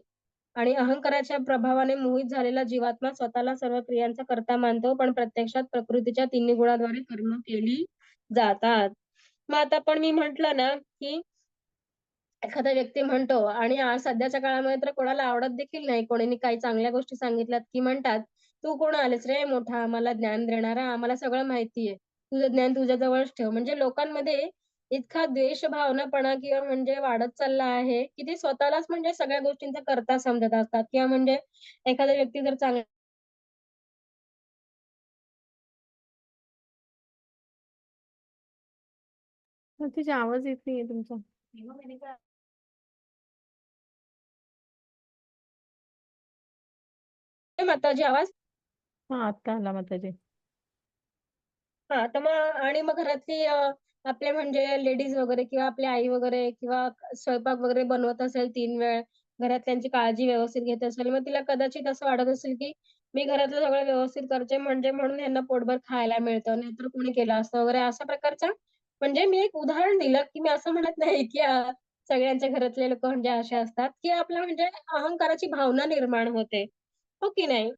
आणि अहंकाराच्या प्रभावाने मोहित झालेला जीवात्मा स्वतःला सर्व क्रियांचा कर्ता मानतो, पण प्रत्यक्षात प्रकृतीच्या तिन्ही गुणांद्वारे कर्म केली जातात. मग आता पण मी म्हटलं ना, की एखादा व्यक्ती म्हणतो आणि आज सध्याच्या काळामध्ये तर कोणाला आवडत देखील नाही. कोणीनी काही चांगल्या गोष्टी सांगितल्यात, की म्हणतात, "तू कोण आलीस रे मोठा आम्हाला ज्ञान देणारा? आम्हाला सगळं माहिती आहे. तुझं ज्ञान तुझ्या जवळच ठेव." म्हणजे लोकांमध्ये इतका द्वेषभावनापणा किंवा म्हणजे वाढत चालला आहे, की ते स्वतःलाच म्हणजे सगळ्या गोष्टींचा कर्ता समजत असतात किंवा म्हणजे एखादा व्यक्ती जर चांगला तिचा आवाज येत नाहीये तुमचा. माताजी आवाज हां, आता आला माताजी. हां, तर मग आणि मग घरातली आपले म्हणजे लेडीज वगैरे किंवा आपली आई वगैरे किंवा स्वयंपाक वगैरे बनवत असेल 3 वेळ, घरातल्यांची काळजी व्यवस्थित घेत असेल, मग तिला कदाचित असं वाटत असेल, की मी घरातलं सगळं व्यवस्थित करते म्हणजे म्हणून ह्यांना पोटभर खायला मिळतं, नाहीतर कोणी केलं असतं वगैरे अशा प्रकारचा म्हणजे मी एक उदाहरण दिलं, की मी असं म्हणत नाही, की सगळ्यांच्या घरातले लोकं म्हणजे असे असतात, की आपलं म्हणजे अहंकाराची भावना निर्माण होते. हो की नाही?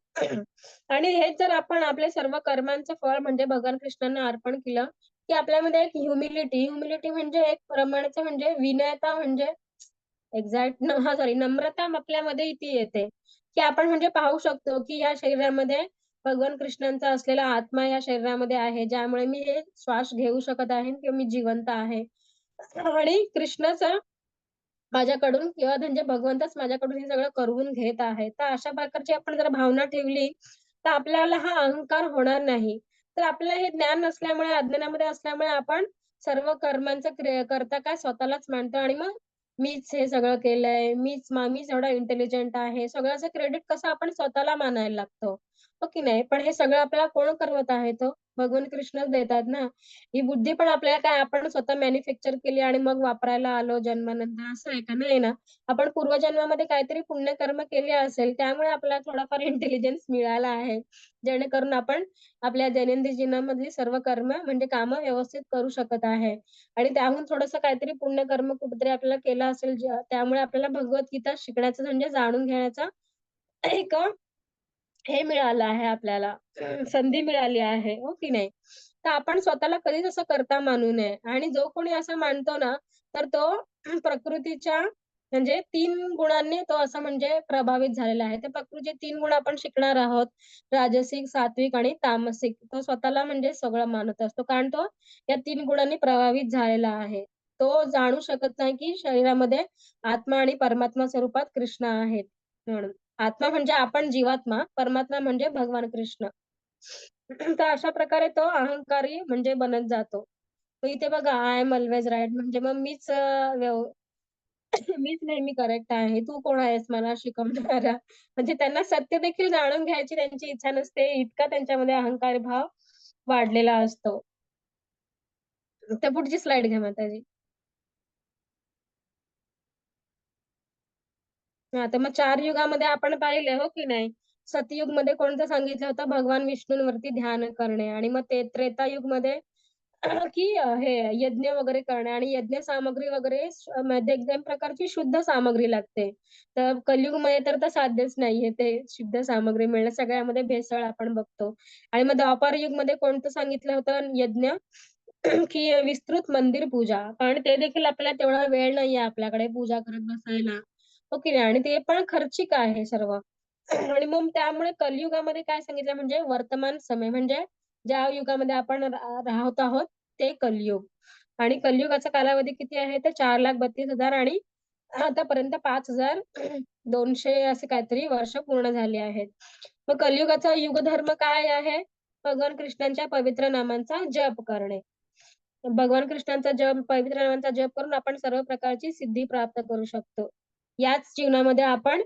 आणि हेच जर आपण आपल्या सर्व कर्मांचं फळ म्हणजे भगवान कृष्णांना अर्पण केलं, की आपल्यामध्ये एक ह्युमिलिटी म्हणजे एक प्रमाणाचं म्हणजे विनयता म्हणजे एक्झॅक्ट सॉरी नम्रता आपल्यामध्ये ती येते, की आपण म्हणजे पाहू शकतो, की या शरीरामध्ये भगवान कृष्णांचा असलेला आत्मा या शरीरामध्ये आहे, ज्यामुळे मी हे श्वास घेऊ शकत आहे किंवा मी जिवंत आहे. आणि कृष्णाचा माझ्याकडून किंवा म्हणजे भगवंतच माझ्याकडून हे सगळं करवून घेत आहे. तर अशा प्रकारची आपण जर भावना ठेवली, तर आपल्याला हा अहंकार होणार नाही. तर आपल्याला हे ज्ञान नसल्यामुळे, अज्ञानामध्ये असल्यामुळे आपण सर्व कर्मांचा कर्ता काय स्वतःलाच मानतो आणि मग मीच हे सगळं केलंय, मीच एवढा इंटेलिजंट आहे. सगळ्याचं क्रेडिट कसं आपण स्वतःला मानायला लागतो. हो की नाही? पण हे सगळं आपल्याला कोण करवत आहे तो? भगवान कृष्णच देतात ना. ही बुद्धी पण आपल्याला काय आपण स्वतः मॅन्युफॅक्चर केली आणि मग वापरायला आलो जन्मानंतर असं आहे का? नाही ना. आपण पूर्वजन्मामध्ये काहीतरी पुण्यकर्म केले असेल, त्यामुळे आपल्याला थोडाफार इंटेलिजन्स मिळाला आहे. जेणेकरून आपण आपल्या दैनंदिन जीवनामधली सर्व कर्म म्हणजे कामं व्यवस्थित करू शकत आहे. आणि त्याहून थोडंसं काहीतरी पुण्यकर्म कुठेतरी आपल्याला केलं असेल, त्यामुळे आपल्याला भगवद्गीता शिकण्याचं म्हणजे जाणून घेण्याचा एक हे मिळालं आहे आपल्याला संधी मिळाली आहे, हो की नाही? तर आपण स्वतःला कधीच असं करता मानू नये आणि जो कोणी असं मानतो ना, तर तो प्रकृतीच्या म्हणजे 3 गुणांनी तो असा म्हणजे प्रभावित झालेला आहे. तर प्रकृतीचे 3 गुण आपण शिकणार आहोत. राजसिक, सात्विक आणि तामसिक. तो स्वतःला म्हणजे सगळं मानत असतो. कारण तो या 3 गुणांनी प्रभावित झालेला आहे. तो जाणू शकत नाही, की शरीरामध्ये आत्मा आणि परमात्मा स्वरूपात कृष्ण आहेत म्हणून. आत्मा म्हणजे आपण जीवात्मा, परमात्मा म्हणजे भगवान कृष्ण. तर अशा प्रकारे तो अहंकारी म्हणजे बनत जातो. तर इथे बघा आय एम ऑल्वेज राइट म्हणजे मग मीच नेहमी करेक्ट आहे. तू कोण आहेस मला शिकवणारा? म्हणजे त्यांना सत्य देखील जाणून घ्यायची त्यांची इच्छा नसते. इतका त्यांच्यामध्ये अहंकार भाव वाढलेला असतो. तर पुढची स्लाईड घ्या माताजी. हां, तर मग 4 युगामध्ये आपण पाहिले हो की नाही? सतयुगमध्ये कोणतं सांगितलं होतं? भगवान विष्णूंवरती ध्यान करणे आणि मग ते त्रेतायुगमध्ये की हे यज्ञ वगैरे करणे आणि यज्ञ सामग्री वगैरे मध्ये एकदम प्रकारची शुद्ध सामग्री लागते. तर कलियुगमध्ये तर साध्यच नाहीये ते शुद्ध सामग्री मिळणं. सगळ्यामध्ये भेसळ आपण बघतो. आणि मग द्वापार युगमध्ये कोणतं सांगितलं होतं यज्ञ? की विस्तृत मंदिर पूजा. पण ते देखील आपल्याला तेवढा वेळ नाहीये आपल्याकडे पूजा करत बसायला. हो की नाही? आणि ते पण खर्चिक आहे सर्व. आणि मग त्यामुळे कलियुगामध्ये काय सांगितलं म्हणजे वर्तमान समय म्हणजे ज्या युगामध्ये आपण राहत आहोत ते कलियुग. आणि कलियुगाचा कालावधी किती आहे तर 4,32,000 आणि आतापर्यंत 5,200 असे काहीतरी वर्ष पूर्ण झाली आहेत. मग कलियुगाचा युगधर्म काय आहे? भगवान कृष्णांच्या पवित्र नामांचा जप करणे. भगवान कृष्णांचा जप, पवित्र नामांचा जप करून आपण सर्व प्रकारची सिद्धी प्राप्त करू शकतो. याच जीवनामध्ये आपण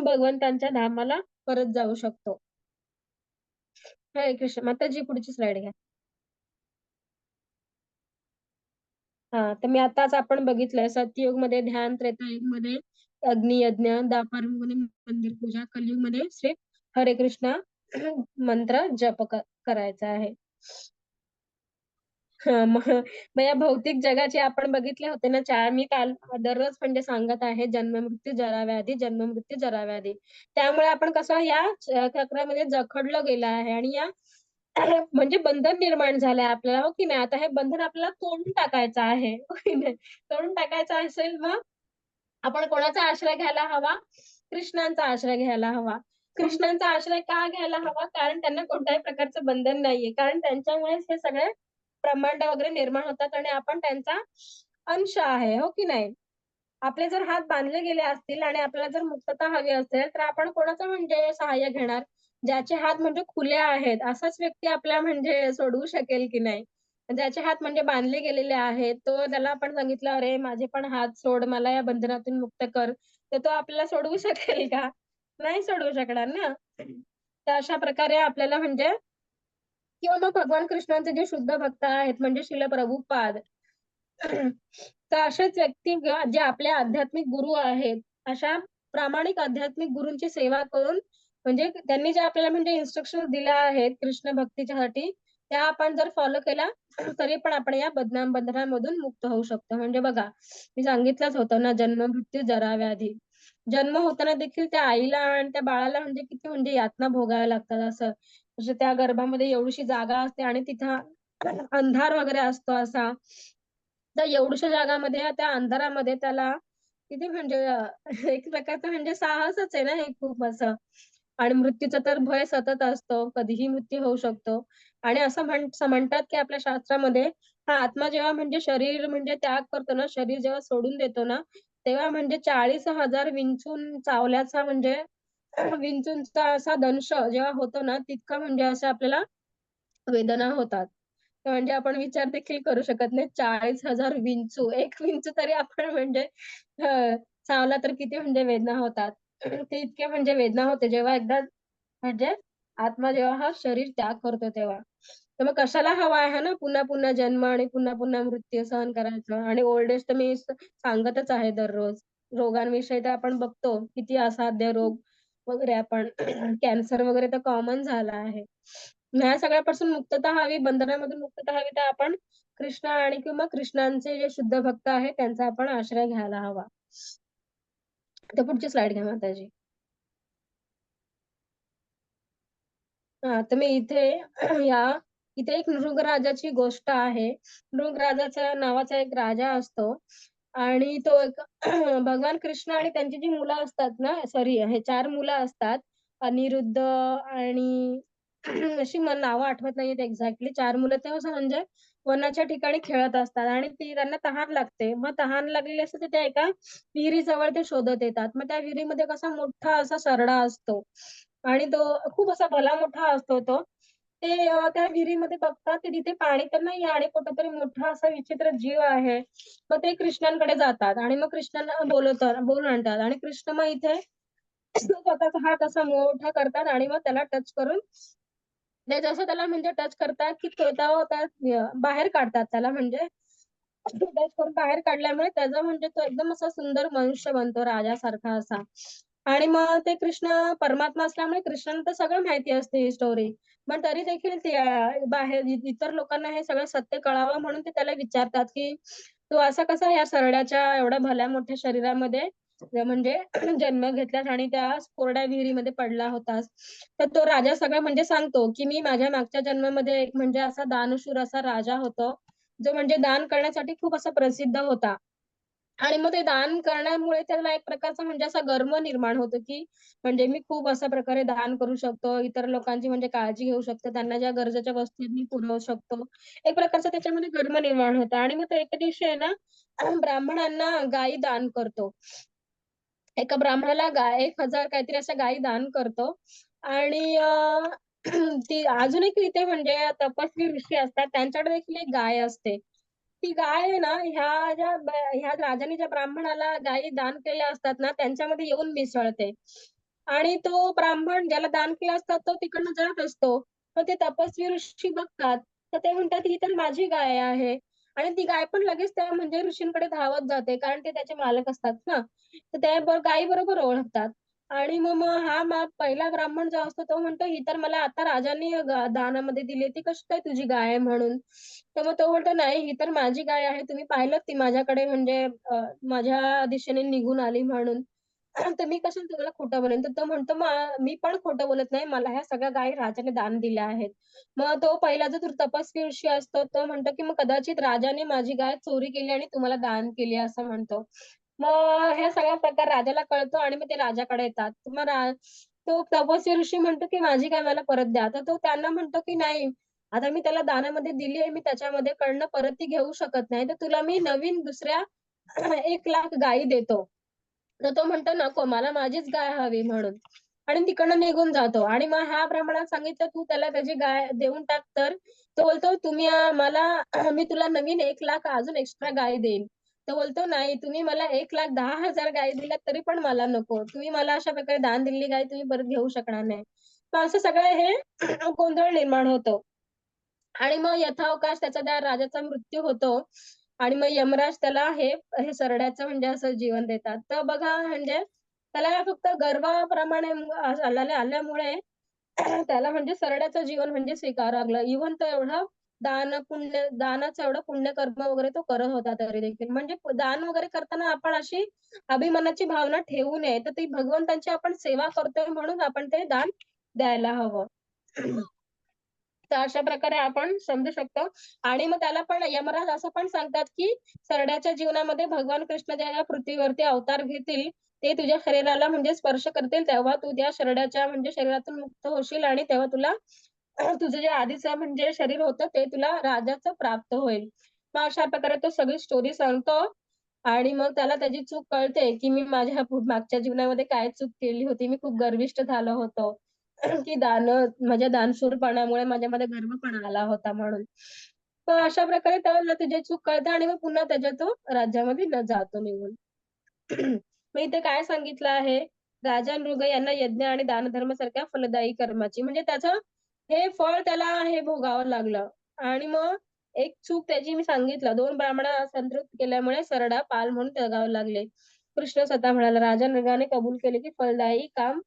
भगवंतांच्या धामाला परत जाऊ शकतो. हरे कृष्ण. माताजी पुढची स्लाईड घ्या. हां, तर मी आताच आपण बघितलंय सतयुगमध्ये ध्यान, त्रेतायुगमध्ये अग्नियज्ञ, द्वापारयुगमध्ये मंदिर पूजा, कलियुगमध्ये श्री हरे कृष्ण मंत्र जप करायचा आहे. हां, मग मग या भौतिक जगाचे आपण बघितले होते ना 4 मी काल दररोज म्हणजे सांगत आहे जन्म-मृत्यू, जरा-व्याधी, जन्म-मृत्यू, जरा-व्याधी. त्यामुळे आपण कसं या चक्रामध्ये जखडलं गेलं आहे आणि या म्हणजे बंधन निर्माण झालंय आपल्याला, हो की नाही? आता हे बंधन आपल्याला तोडून टाकायचं आहे, हो की नाही? तोडून टाकायचं असेल मग आपण कोणाचा आश्रय घ्यायला हवा? कृष्णांचा आश्रय घ्यायला हवा. कृष्णांचा आश्रय का घ्यायला हवा? कारण त्यांना कोणत्याही प्रकारचं बंधन नाहीये. कारण त्यांच्यामुळेच हे सगळे ब्रह्मांड वगैरे निर्माण होतात आणि आपण त्यांचा अंश आहे, हो की नाही? आपले जर हात बांधले गेले असतील आणि आपल्याला जर मुक्तता हवी असेल, तर आपण कोणाचं म्हणजे सहाय्य घेणार? ज्याचे हात म्हणजे खुले आहेत, असाच व्यक्ती आपल्याला म्हणजे सोडवू शकेल की नाही? ज्याचे हात म्हणजे बांधले गेलेले आहेत, तो त्याला आपण सांगितलं, "अरे, माझे पण हात सोड, मला या बंधनातून मुक्त कर." तर तो आपल्याला सोडवू शकेल का? नाही सोडवू शकणार ना. तर अशा प्रकारे आपल्याला म्हणजे किंवा मग भगवान कृष्णांचे जे शुद्ध भक्त आहेत, म्हणजे श्रील प्रभुपाद तर असेच व्यक्ती जे आपले आध्यात्मिक गुरु आहेत, अशा प्रामाणिक आध्यात्मिक गुरूंची सेवा करून म्हणजे त्यांनी जे आपल्याला म्हणजे इन्स्ट्रक्शन्स दिल्या आहेत कृष्ण भक्तीच्यासाठी, त्या आपण जर फॉलो केल्या, तरी पण आपण या बंधनामधून मुक्त होऊ शकतो. म्हणजे बघा, मी सांगितलंच होतं ना, जन्म, मृत्यू, जरा, व्याधी. जन्म होताना देखील त्या आईला आणि त्या बाळाला म्हणजे किती म्हणजे यातना भोगाव्या लागतात असं. म्हणजे त्या गर्भामध्ये एवढीशी जागा असते आणि तिथं अंधार वगैरे असतो असा. तर एवढ्याशा जगामध्ये त्या अंधारामध्ये त्याला किती म्हणजे एक प्रकारचं म्हणजे साहसच आहे ना हे खूप असं. आणि मृत्यूचा तर भय सतत असतो. कधीही मृत्यू होऊ शकतो. आणि असं म्हणतात, की आपल्या शास्त्रामध्ये हा आत्मा जेव्हा म्हणजे शरीर म्हणजे त्याग करतो ना, शरीर जेव्हा सोडून देतो ना, तेव्हा म्हणजे 40,000 विंचून चावल्याचा म्हणजे विंचूचा असा दंश जेव्हा होतो ना, तितकं म्हणजे असं आपल्याला वेदना होतात. तर म्हणजे आपण विचार देखील करू शकत नाही 40,000 विंचू. एक विंचू तरी आपण म्हणजे चावला तर किती म्हणजे वेदना होतात. ते इतके म्हणजे वेदना होते जेव्हा एकदा म्हणजे आत्मा जेव्हा हा शरीर त्याग करतो तेव्हा. तर मग कशाला हवा आहे ना पुन्हा-पुन्हा जन्म आणि पुन्हा-पुन्हा मृत्यू सहन करायचं आणि ओल्ड एज तर मी सांगतच आहे दररोज. रोगांविषयी तर आपण बघतो किती असाध्य रोग वगैरे आपण कॅन्सर वगैरे तर कॉमन झाला आहे. ह्या सगळ्यापासून मुक्तता हवी, बंधनामधून मुक्तता हवी, तर आपण कृष्ण आणि किंवा कृष्णांचे जे शुद्ध भक्त आहेत, त्यांचा आपण आश्रय घ्यायला हवा. तर पुढची स्लाईड घ्या माताजी. हां, तर मी इथे या इथे एक नृगराजाची गोष्ट आहे. नृगराजाचा नावाचा एक राजा असतो आणि तो एक भगवान कृष्ण आणि त्यांची जी मुलं असतात ना, सॉरी हे 4 मुलं असतात. अनिरुद्ध आणि अशी मला नावं आठवत नाहीयेत एक्झॅक्टली. 4 मुलं ते असं म्हणजे वनाच्या ठिकाणी खेळत असतात आणि त्यांना तहान लागते. मग तहान लागलेली असते, तर त्या एका विहिरीजवळ ते शोधत येतात. मग त्या विहिरीमध्ये कसा मोठा असा सरडा असतो आणि तो खूप असा भला मोठा असतो तो. ते त्या विहिरीमध्ये बघतात, तर तिथे पाणी तर नाहीये आणि कुठेतरी मोठा असा विचित्र जीव आहे. मग ते कृष्णांकडे जातात आणि मग कृष्णांना बोलवून आणतात आणि कृष्ण मग इथे स्वतःचा हात असा मोठा करतात आणि मग त्याला टच करून ते जसं त्याला म्हणजे टच करतात, की बाहेर काढतात त्याला म्हणजे टच करून बाहेर काढल्यामुळे त्याचा म्हणजे तो एकदम असा सुंदर मनुष्य बनतो राजासारखा असा. आणि मग ते कृष्ण परमात्मा असल्यामुळे कृष्णाला तर सगळं माहिती असते ही स्टोरी. पण तरी देखील ते बाहेर इतर लोकांना हे सगळं सत्य कळावं म्हणून ते त्याला विचारतात, की "तू असा कसा या सरड्याच्या एवढ्या भल्या मोठ्या शरीरामध्ये म्हणजे जन्म घेतलास आणि त्या कोरड्या विहिरीमध्ये पडला होतास?" तर तो राजा सगळं म्हणजे सांगतो, की "मी माझ्या मागच्या जन्मामध्ये एक म्हणजे असा दानशूर असा राजा होतो, जो म्हणजे दान करण्यासाठी खूप असा प्रसिद्ध होता." आणि मग ते दान करण्यामुळे त्याला एक प्रकारचा म्हणजे असा गर्व निर्माण होतो, की म्हणजे मी खूप अशा प्रकारे दान करू शकतो. इतर लोकांची म्हणजे काळजी घेऊ शकतो. त्यांना ज्या गरजेच्या वस्तू आहेत मी पुरवू शकतो. एक प्रकारचा त्याच्यामध्ये गर्व निर्माण होतो आणि मग तो एके दिवशी आहे ना ब्राह्मणांना गायी दान करतो. एका ब्राह्मणाला 1,000 काहीतरी अशा गायी दान करतो आणि ती अजून एक इथे म्हणजे तपस्वी ऋषी असतात त्यांच्याकडे देखील एक गाय असते. ती गाय आहे ना ह्या राजाने ज्या ब्राह्मणाला गायी दान केल्या असतात ना, त्यांच्यामध्ये येऊन मिसळते. आणि तो ब्राह्मण ज्याला दान केलं असतं तो तिकडनं जात असतो. मग ते तपस्वी ऋषी बघतात, तर ते म्हणतात, "ही तर माझी गाय आहे." आणि ती गाय पण लगेच त्या म्हणजे ऋषींकडे धावत जाते, कारण ते त्याचे मालक असतात ना. तर त्या गायीबरोबर ओळखतात. आणि मग पहिला ब्राह्मण जो असतो तो म्हणतो, "ही तर मला आता राजांनी दानामध्ये दिली. ती कशी काय तुझी गाय आहे?" म्हणून. तर मग तो म्हणतो, "नाही, ही तर माझी गाय आहे. तुम्ही पाहिलत ती माझ्याकडे म्हणजे माझ्या दिशेने निघून आली म्हणून. तर मी कशाला तुम्हाला खोटं बोलेन?" तर तो म्हणतो, मी पण खोटं बोलत नाही. मला ह्या सगळ्या गायी राजाने दान दिल्या आहेत." मग तो पहिला जो तपस्वी ऋषी असतो तो म्हणतो, की "मग कदाचित राजाने माझी गाय चोरी केली आणि तुम्हाला दान केली." असं म्हणतो. मग हे सगळा प्रकार राजाला कळतो आणि मग ते राजाकडे येतात. तो तपस्वी ऋषी म्हणतो, की "माझी गाय मला परत द्या." तर तो त्यांना म्हणतो, की "नाही, आता मी त्याला दानामध्ये दिली आहे. मी त्याच्यामध्ये कडनं परत ती घेऊ शकत नाही. तर तुला मी नवीन दुसऱ्या 1,00,000 गायी देतो." तर तो म्हणतो, "नको, मला माझीच गाय हवी" म्हणून आणि तिकडनं निघून जातो आणि मग ह्या ब्राह्मणाला सांगितलं, "तू त्याला त्याची गाय देऊन टाक." तर तो बोलतो, "तुम्ही मला मी तुला नवीन 1,00,000 अजून एक्स्ट्रा गायी देईन." तो बोलतो, "नाही, तुम्ही मला 1,10,000 गायी दिल्यात तरी पण मला नको. तुम्ही मला अशा प्रकारे दान दिलेली गाय तुम्ही परत घेऊ शकणार नाही." मग असं सगळं हे गोंधळ निर्माण होतो. आणि मग यथावकाश त्याचा त्या राजाचा मृत्यू होतो आणि मग यमराज त्याला हे हे सरड्याचं म्हणजे असं जीवन देतात. तर बघा म्हणजे त्याला फक्त गर्वाप्रमाणे आल्यामुळे त्याला म्हणजे सरड्याचं जीवन म्हणजे स्वीकारावं लागलं. इव्हन तो एवढं दानाचं एवढं पुण्यकर्म वगैरे तो करत होता तरी देखील. म्हणजे दान वगैरे करताना आपण अशी अभिमानाची भावना ठेवू नये. तर ती भगवंतांची आपण सेवा करतोय म्हणून आपण ते दान द्यायला हवं. तर अशा प्रकारे आपण समजू शकतो आणि मग त्याला पण यमराज असं पण सांगतात, की सरड्याच्या जीवनामध्ये भगवान कृष्ण जेव्हा पृथ्वीवरती अवतार घेतील, ते तुझ्या शरीराला म्हणजे स्पर्श करतील, तेव्हा तू त्या सरड्याच्या म्हणजे शरीरातून मुक्त होशील आणि तेव्हा तुला तुझं जे आधीचं म्हणजे शरीर होतं, ते तुला राजाचं प्राप्त होईल. मग अशा प्रकारे तो सगळी स्टोरी सांगतो आणि मग त्याला त्याची चूक कळते, की मी माझ्या मागच्या जीवनामध्ये काय चूक केली होती. मी खूप गर्विष्ठ झालो होतो. की माझ्या दानशूरपणामुळे माझ्यामध्ये गर्वपणा आला होता म्हणून. तर अशा प्रकारे त्याला त्याची चूक कळते आणि मग पुन्हा त्याच्या तो राज्यामध्ये जातो निघून. मग इथे काय सांगितलं आहे, राजा मृग यांना यज्ञ आणि दानधर्मासारख्या फलदायी कर्माची म्हणजे त्याचं हे फळ त्याला हे भोगावं लागलं आणि मग एक चूक त्याची मी सांगितलं 2 ब्राह्मणांना संतृप्त केल्यामुळे सरडा पाल म्हणून जगावं लागले. कृष्ण स्वतः म्हणाला, राजा मृगाने कबूल केले की फलदायी काम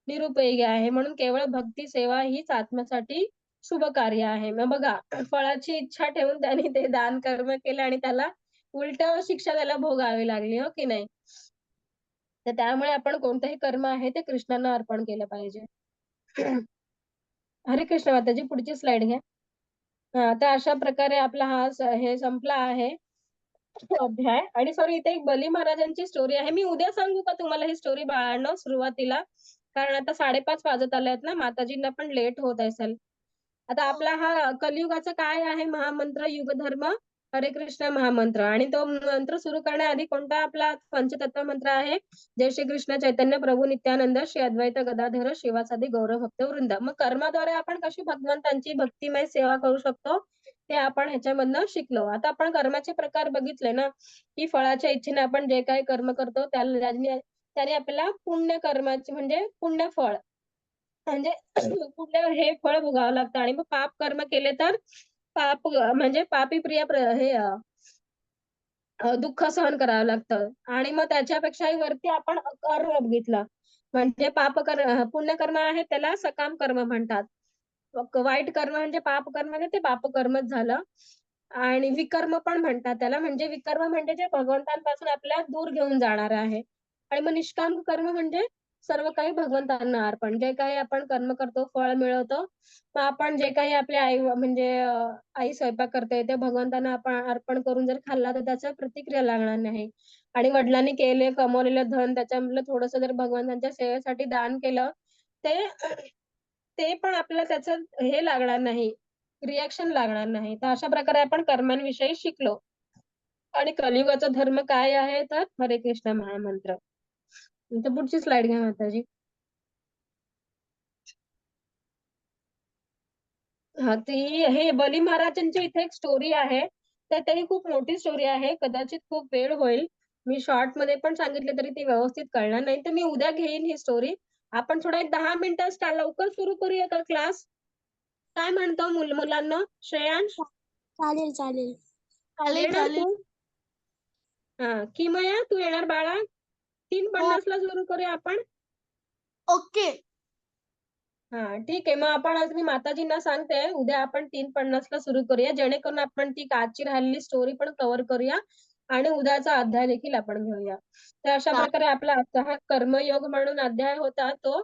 निरुपयोगी आहे. म्हणून केवळ भक्ती सेवा हीच आत्म्यासाठी शुभ कार्य आहे. मग बघा फळाची इच्छा ठेवून त्याने ते दान कर्म केलं आणि त्याला उलटं शिक्षा त्याला भोगावी लागली, हो की नाही? तर त्यामुळे आपण कोणतंही कर्म आहे ते कृष्णांना अर्पण केलं पाहिजे. हरे कृष्ण माताजी पुढची स्लाईड घ्या. हां, तर अशा प्रकारे आपला हे संपला आहे. अध्याय आणि सॉरी इथे एक बली महाराजांची स्टोरी आहे. मी उद्या सांगू का तुम्हाला ही स्टोरी बाळांनो सुरुवातीला? कारण आता 5:30 वाजत आले आहेत ना, माताजींना पण लेट होत असेल. आता आपला हा कलियुगाचा काय आहे महामंत्र युगधर्म हरे कृष्ण महामंत्र आणि तो मंत्र सुरू करण्याआधी कोणता आपला पंचतत्व मंत्र आहे? जय श्री कृष्ण चैतन्य प्रभू नित्यानंद श्री अद्वैत गदाधर शिवासादि गौरव भक्त वृंद. मग कर्माद्वारे आपण कशी भगवंतांची भक्तिमय सेवा करू शकतो ते आपण ह्याच्यामधनं शिकलो. आता आपण कर्माचे प्रकार बघितले ना, की फळाच्या इच्छेने आपण जे काही कर्म करतो त्याने आपल्याला पुण्य कर्माचे म्हणजे पुण्य फळ म्हणजे पुण्य हे फळ भोगावं लागतं आणि मग पाप कर्म केले तर म्हणजे पापी प्रिय दुःख सहन करावं लागतं आणि मग त्याच्यापेक्षाही वरती आपण कर्म बघितलं म्हणजे पुण्यकर्म आहे त्याला सकाम कर्म म्हणतात. वाईट कर्म म्हणजे पाप कर्म नाही ते पाप कर्मच झालं आणि विकर्म पण म्हणतात त्याला म्हणजे विकर्म म्हणजे जे भगवंतांपासून आपल्याला दूर घेऊन जाणार आहे आणि मग निष्काम कर्म म्हणजे सर्व काही भगवंतांना अर्पण जे काही आपण कर्म करतो फळ मिळवतो मग आपण जे काही आपल्या आई म्हणजे आई स्वयंपाक करते ते भगवंतांना आपण अर्पण करून जर खाल्ला तर त्याचा प्रतिक्रिया लागणार नाही आणि वडिलांनी कमवलेलं धन त्याच्यामधलं थोडस जर भगवंतांच्या सेवेसाठी दान केलं ते ते पण आपल्याला त्याचं हे लागणार नाही रिॲक्शन लागणार नाही. तर अशा प्रकारे आपण कर्मांविषयी शिकलो आणि कलियुगाचा धर्म काय आहे तर हरे कृष्ण महामंत्र. तर पुढची स्लाइड घ्या माताजी. हा ती हे बली महाराजांची इथे एक स्टोरी आहे तर ती खूप मोठी स्टोरी आहे कदाचित खूप वेळ होईल मी शॉर्ट मध्ये पण सांगितले तरी ती व्यवस्थित कळणार नाही तर मी उद्या घेईन ही स्टोरी. आपण थोडा एक 10 मिनिटं लवकर सुरू करूया का क्लास? काय म्हणतो मुलांना? श्रेयांश चालेल चालेल येणार तू? हा किमया तू येणार बाळा? 3:50 ला सुरू करूया आपण. ओके हा ठीक आहे मग आपण आज मी माताजींना सांगते उद्या आपण 3:50 ला सुरू करूया जेणेकरून आपण ती आजची राहिलेली स्टोरी पण कव्हर करूया आणि उद्याचा अध्याय देखील आपण घेऊया. तर अशा प्रकारे आपला आजचा हा कर्मयोग म्हणून अध्याय होता तो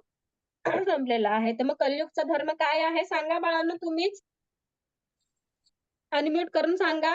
संपलेला आहे. तर मग कलियुगचा धर्म काय आहे सांगा बाळांनो तुम्हीच अनम्यूट करून सांगा.